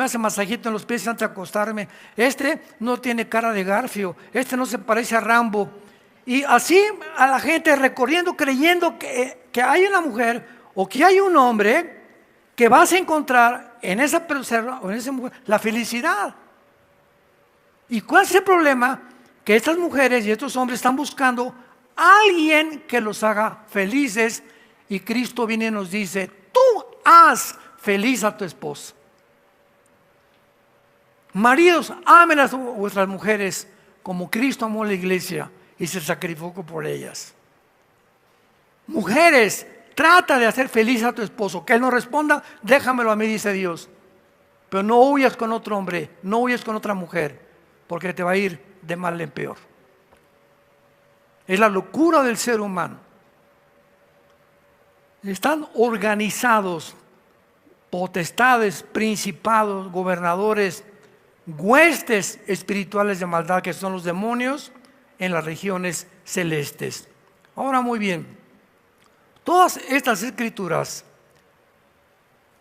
hace masajito en los pies antes de acostarme, este no tiene cara de Garfio, este no se parece a Rambo. Y así a la gente recorriendo, creyendo que hay una mujer o que hay un hombre que vas a encontrar en esa persona o en esa mujer la felicidad. ¿Y cuál es el problema? Que estas mujeres y estos hombres están buscando a alguien que los haga felices, y Cristo viene y nos dice: tú haz feliz a tu esposa. Maridos, amen a vuestras mujeres como Cristo amó a la iglesia y se sacrificó por ellas. Mujeres, trata de hacer feliz a tu esposo. Que él no responda, déjamelo a mí, dice Dios. Pero no huyas con otro hombre, no huyas con otra mujer, porque te va a ir de mal en peor. Es la locura del ser humano. Están organizados potestades, principados, gobernadores, huestes espirituales de maldad, que son los demonios, en las regiones celestes. Ahora, muy bien, todas estas escrituras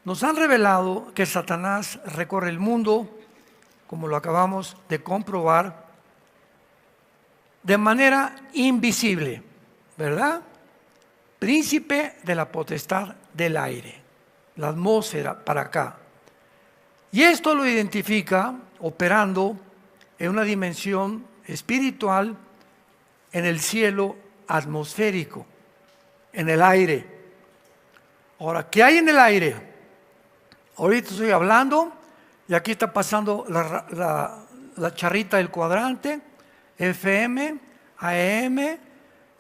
nos han revelado que Satanás recorre el mundo, como lo acabamos de comprobar, de manera invisible, ¿verdad? Príncipe de la potestad del aire, la atmósfera para acá. Y esto lo identifica operando en una dimensión espiritual en el cielo atmosférico, en el aire. Ahora, ¿qué hay en el aire? Ahorita estoy hablando y aquí está pasando la charrita del cuadrante, FM, AM,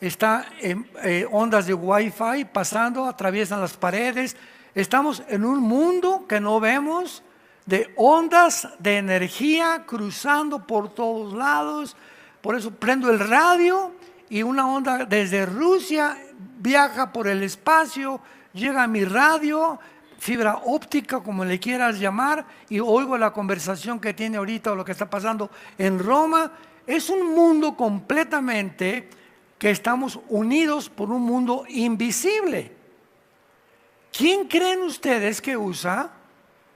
está en ondas de Wi-Fi pasando, atraviesan las paredes. Estamos en un mundo que no vemos, de ondas de energía cruzando por todos lados. Por eso prendo el radio y una onda desde Rusia viaja por el espacio, llega a mi radio, fibra óptica, como le quieras llamar, y oigo la conversación que tiene ahorita o lo que está pasando en Roma. Es un mundo completamente que estamos unidos por un mundo invisible. ¿Quién creen ustedes que usa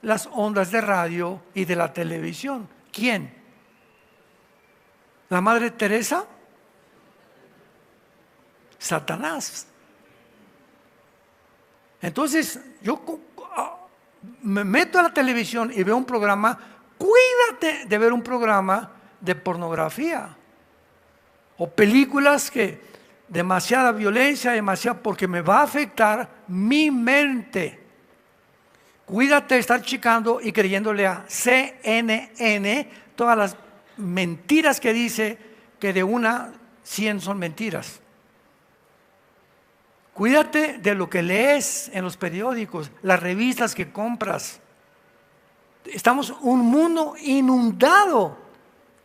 las ondas de radio y de la televisión? ¿Quién? ¿La Madre Teresa? Satanás. Entonces, yo me meto a la televisión y veo un programa. Cuídate de ver un programa de pornografía o películas que demasiada violencia, porque me va a afectar mi mente. Cuídate de estar checando y creyéndole a CNN todas las mentiras que dice, que de 100 son mentiras. Cuídate de lo que lees en los periódicos, las revistas que compras. Estamos en un mundo inundado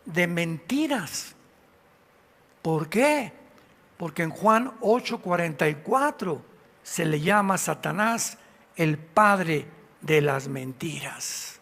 de mentiras. ¿Por qué? Porque en Juan 8:44 se le llama a Satanás el padre de las mentiras.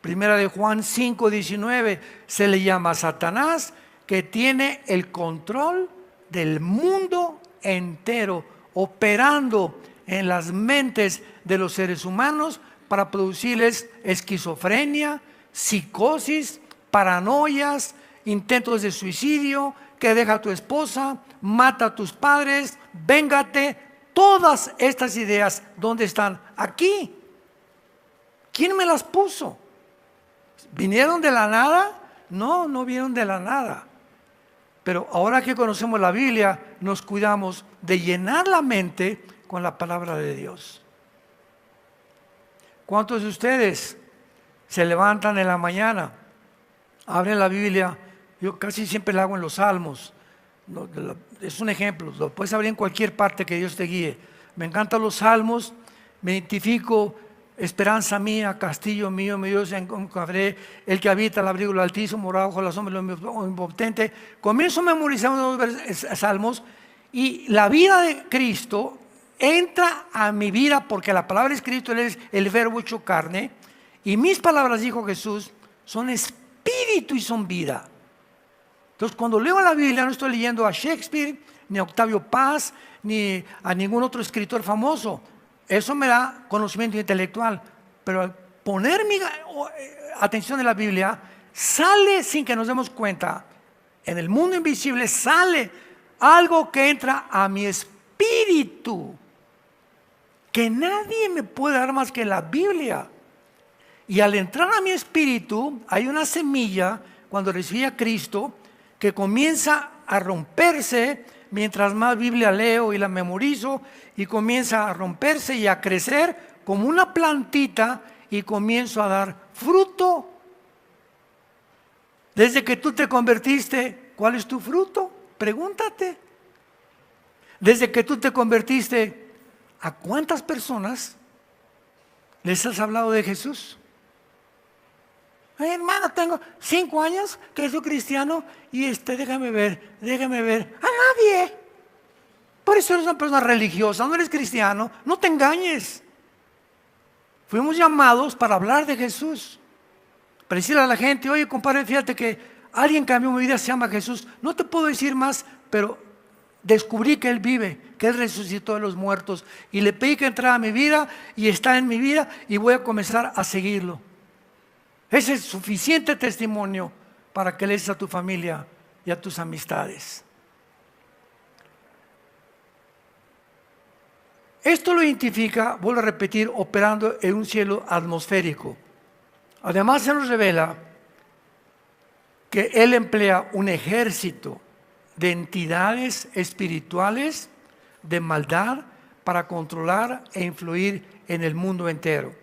Primera de Juan 5:19 se le llama a Satanás que tiene el control del mundo entero, operando en las mentes de los seres humanos para producirles esquizofrenia, psicosis, paranoias, intentos de suicidio, que deja a tu esposa, mata a tus padres, véngate. Todas estas ideas, ¿dónde están? Aquí. ¿Quién me las puso? ¿Vinieron de la nada? No, no vinieron de la nada. Pero ahora que conocemos la Biblia, nos cuidamos de llenar la mente con la palabra de Dios. ¿Cuántos de ustedes se levantan en la mañana, abren la Biblia? Yo casi siempre la hago en los Salmos. Es un ejemplo, lo puedes abrir en cualquier parte que Dios te guíe. Me encantan los Salmos, me identifico: esperanza mía, castillo mío, mi Dios encontraré, el que habita al abrigo del Altísimo, morado bajo la sombra del Omnipotente. Comienzo a memorizar unos salmos y la vida de Cristo entra a mi vida, porque la palabra de Cristo es el verbo hecho carne, y mis palabras, dijo Jesús, son espíritu y son vida. Entonces, cuando leo la Biblia, no estoy leyendo a Shakespeare, ni a Octavio Paz, ni a ningún otro escritor famoso. Eso me da conocimiento intelectual, pero al poner mi atención en la Biblia, sale, sin que nos demos cuenta, en el mundo invisible sale algo que entra a mi espíritu, que nadie me puede dar más que la Biblia. Y al entrar a mi espíritu, hay una semilla, cuando recibí a Cristo, que comienza a romperse mientras más Biblia leo y la memorizo, y comienza a romperse y a crecer como una plantita, y comienzo a dar fruto. Desde que tú te convertiste, ¿cuál es tu fruto? Pregúntate. Desde que tú te convertiste, ¿a cuántas personas les has hablado de Jesús? Ay, hermano, tengo 5 años que soy cristiano y déjame ver. A nadie. Por eso eres una persona religiosa, no eres cristiano, no te engañes. Fuimos llamados para hablar de Jesús, para decirle a la gente: oye, compadre, fíjate que alguien cambió mi vida, se llama Jesús. No te puedo decir más, pero descubrí que Él vive, que Él resucitó de los muertos, y le pedí que entrara a mi vida, y está en mi vida, y voy a comenzar a seguirlo. Ese es suficiente testimonio para que le des a tu familia y a tus amistades. Esto lo identifica, vuelvo a repetir, operando en un cielo atmosférico. Además, se nos revela que Él emplea un ejército de entidades espirituales de maldad para controlar e influir en el mundo entero.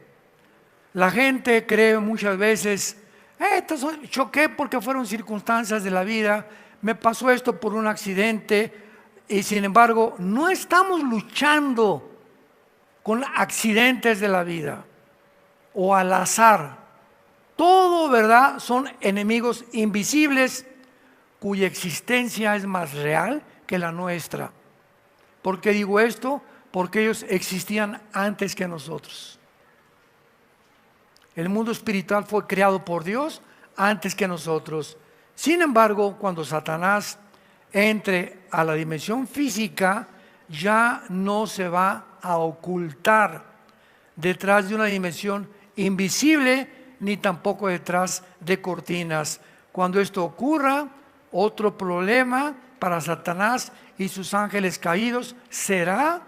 La gente cree muchas veces: choqué porque fueron circunstancias de la vida, me pasó esto por un accidente. Y sin embargo, no estamos luchando con accidentes de la vida o al azar. Todo, ¿verdad?, son enemigos invisibles cuya existencia es más real que la nuestra. ¿Por qué digo esto? Porque ellos existían antes que nosotros. El mundo espiritual fue creado por Dios antes que nosotros. Sin embargo, cuando Satanás entre a la dimensión física, ya no se va a ocultar detrás de una dimensión invisible, ni tampoco detrás de cortinas. Cuando esto ocurra, otro problema para Satanás y sus ángeles caídos será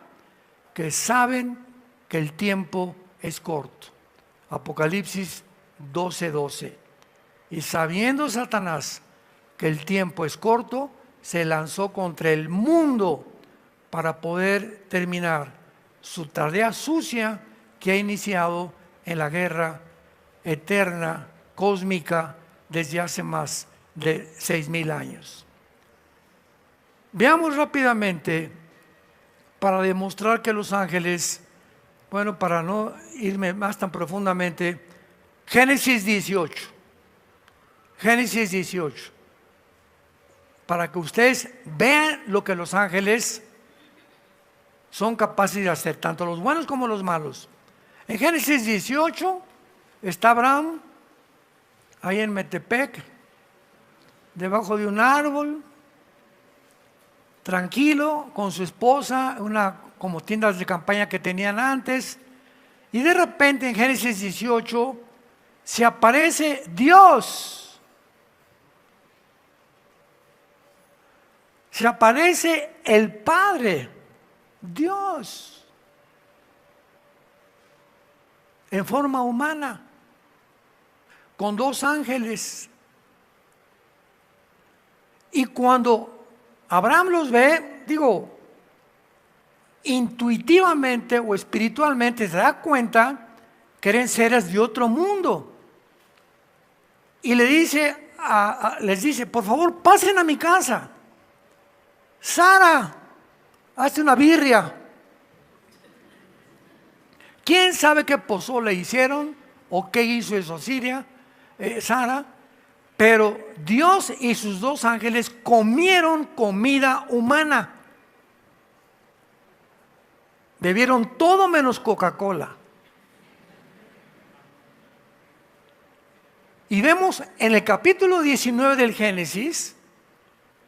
que saben que el tiempo es corto. Apocalipsis 12:12. Y sabiendo Satanás que el tiempo es corto, se lanzó contra el mundo para poder terminar su tarea sucia que ha iniciado en la guerra eterna, cósmica, desde hace más de 6,000 años. Veamos rápidamente, para demostrar que los ángeles, bueno, para no irme más tan profundamente, Génesis 18. Génesis 18. Para que ustedes vean lo que los ángeles son capaces de hacer, tanto los buenos como los malos. En Génesis 18 está Abraham, ahí en Metepec, debajo de un árbol, tranquilo, con su esposa, como tiendas de campaña que tenían antes, y de repente en Génesis 18 se aparece Dios. Se aparece el Padre, Dios, en forma humana, con dos ángeles. Y cuando Abraham los ve, intuitivamente o espiritualmente se da cuenta que eran seres de otro mundo. Y les dice, por favor, pasen a mi casa. Sara, hazte una birria. ¿Quién sabe qué pozole hicieron o qué hizo eso Sara? Pero Dios y sus dos ángeles comieron comida humana. Bebieron todo menos Coca-Cola. Y vemos en el capítulo 19 del Génesis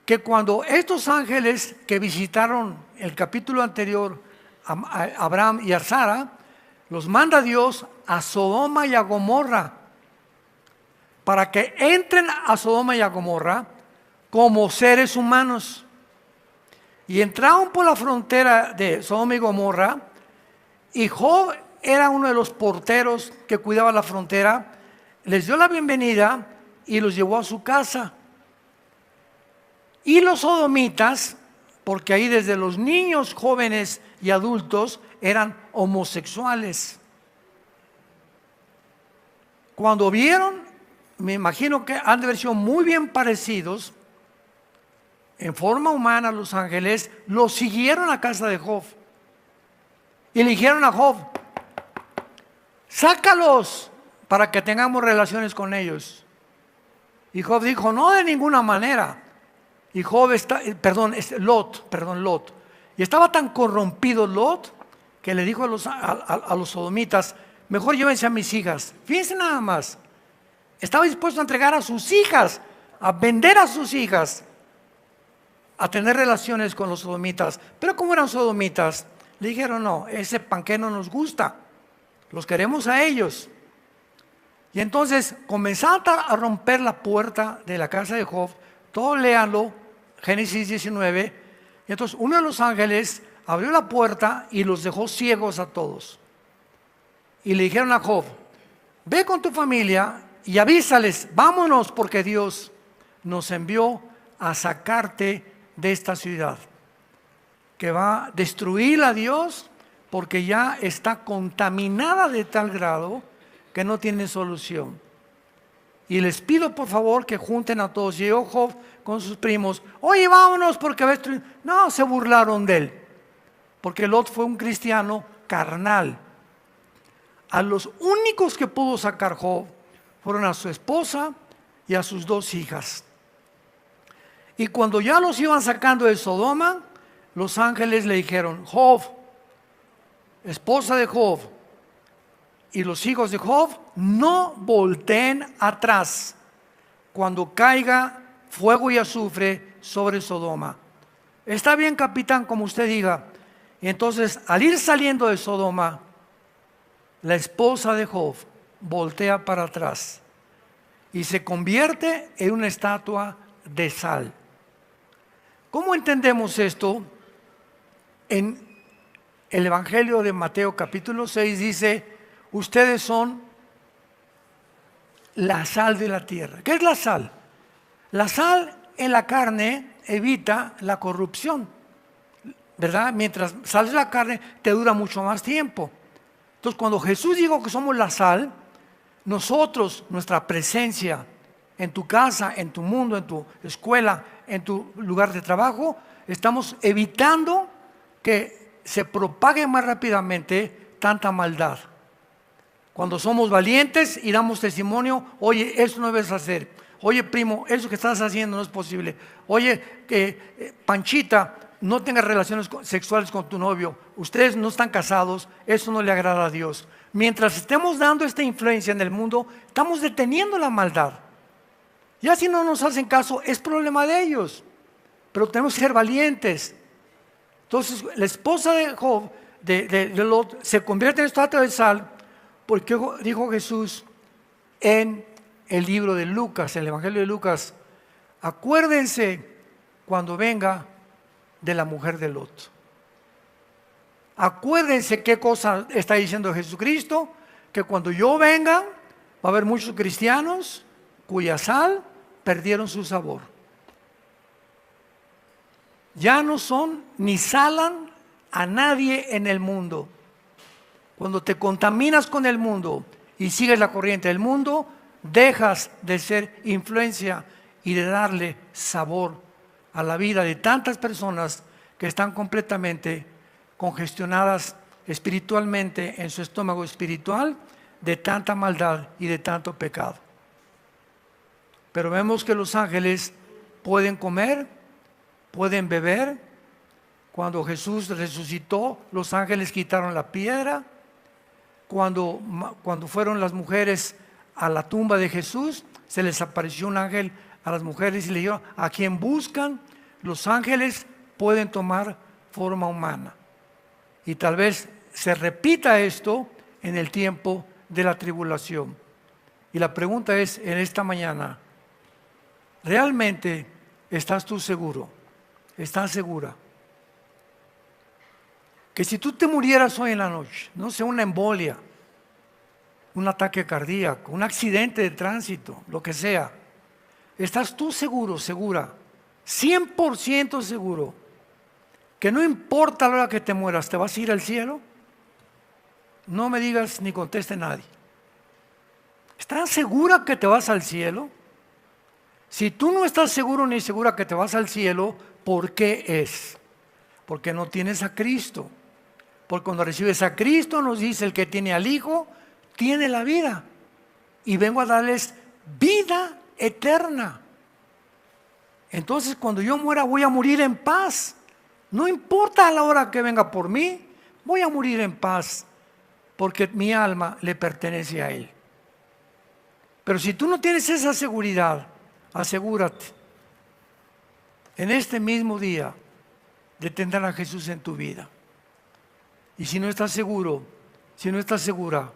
que cuando estos ángeles que visitaron el capítulo anterior a Abraham y a Sara, los manda Dios a Sodoma y a Gomorra para que entren a Sodoma y a Gomorra como seres humanos. Y entraron por la frontera de Sodoma y Gomorra, y Job era uno de los porteros que cuidaba la frontera, les dio la bienvenida y los llevó a su casa. Y los sodomitas, porque ahí desde los niños, jóvenes y adultos eran homosexuales. Cuando vieron, me imagino que han de haber sido muy bien parecidos, en forma humana los ángeles, los siguieron a casa de Job. Y le dijeron a Job, sácalos para que tengamos relaciones con ellos. Y Job dijo, no, de ninguna manera. Y Job Lot. Y estaba tan corrompido Lot que le dijo a los sodomitas, mejor llévense a mis hijas. Fíjense nada más. Estaba dispuesto a entregar a sus hijas, a vender a sus hijas, a tener relaciones con los sodomitas. Pero como eran sodomitas, le dijeron, no, ese panqué no nos gusta, los queremos a ellos. Y entonces comenzaron a romper la puerta de la casa de Job. Todo léanlo, Génesis 19. Y entonces uno de los ángeles abrió la puerta y los dejó ciegos a todos. Y le dijeron a Job, ve con tu familia y avísales, vámonos porque Dios nos envió a sacarte de esta ciudad, que va a destruirla a Dios porque ya está contaminada de tal grado que no tiene solución. Y les pido por favor que junten a todos. Llegó Job con sus primos, oye, vámonos porque va a destruir. No, se burlaron de él, porque Lot fue un cristiano carnal. A los únicos que pudo sacar Job fueron a su esposa y a sus dos hijas. Y cuando ya los iban sacando de Sodoma, los ángeles le dijeron, Job, esposa de Job, y los hijos de Job, no volteen atrás cuando caiga fuego y azufre sobre Sodoma. Está bien, capitán, como usted diga. Y entonces, al ir saliendo de Sodoma, la esposa de Job voltea para atrás y se convierte en una estatua de sal. ¿Cómo entendemos esto? En el Evangelio de Mateo capítulo 6 dice, ustedes son la sal de la tierra. ¿Qué es la sal? La sal en la carne evita la corrupción, ¿verdad? Mientras sales la carne te dura mucho más tiempo. Entonces cuando Jesús dijo que somos la sal, nosotros, nuestra presencia en tu casa, en tu mundo, en tu escuela, en tu lugar de trabajo, estamos evitando que se propague más rápidamente tanta maldad. Cuando somos valientes y damos testimonio, oye, eso no debes hacer. Oye, primo, eso que estás haciendo no es posible. Oye, Panchita, no tengas relaciones sexuales con tu novio. Ustedes no están casados, eso no le agrada a Dios. Mientras estemos dando esta influencia en el mundo, estamos deteniendo la maldad. Ya si no nos hacen caso, es problema de ellos. Pero tenemos que ser valientes. Entonces, la esposa de Job, de Lot, se convierte en estatua de sal, porque dijo Jesús en el libro de Lucas, el Evangelio de Lucas: acuérdense cuando venga de la mujer de Lot. Acuérdense qué cosa está diciendo Jesucristo, que cuando yo venga va a haber muchos cristianos cuya sal perdieron su sabor. Ya no son ni salan a nadie en el mundo. Cuando te contaminas con el mundo y sigues la corriente del mundo, dejas de ser influencia y de darle sabor a la vida de tantas personas que están completamente congestionadas espiritualmente en su estómago espiritual de tanta maldad y de tanto pecado. Pero vemos que los ángeles pueden comer, pueden beber. Cuando Jesús resucitó, los ángeles quitaron la piedra. Cuando fueron las mujeres a la tumba de Jesús, se les apareció un ángel a las mujeres y le dijo: a quien buscan. Los ángeles pueden tomar forma humana. Y tal vez se repita esto en el tiempo de la tribulación. Y la pregunta es, en esta mañana, ¿realmente estás tú seguro? ¿Estás segura? Que si tú te murieras hoy en la noche, no sé, una embolia, un ataque cardíaco, un accidente de tránsito, lo que sea, ¿estás tú seguro, segura, 100% seguro, que no importa la hora que te mueras, te vas a ir al cielo? No me digas ni conteste nadie. ¿Estás segura que te vas al cielo? Si tú no estás seguro ni segura que te vas al cielo, ¿por qué es? Porque no tienes a Cristo. Porque cuando recibes a Cristo, nos dice: el que tiene al Hijo tiene la vida, y vengo a darles vida eterna. Entonces, cuando yo muera, voy a morir en paz. No importa a la hora que venga por mí, voy a morir en paz, porque mi alma le pertenece a Él. Pero si tú no tienes esa seguridad, asegúrate en este mismo día de tener a Jesús en tu vida. Y si no estás seguro, si no estás segura,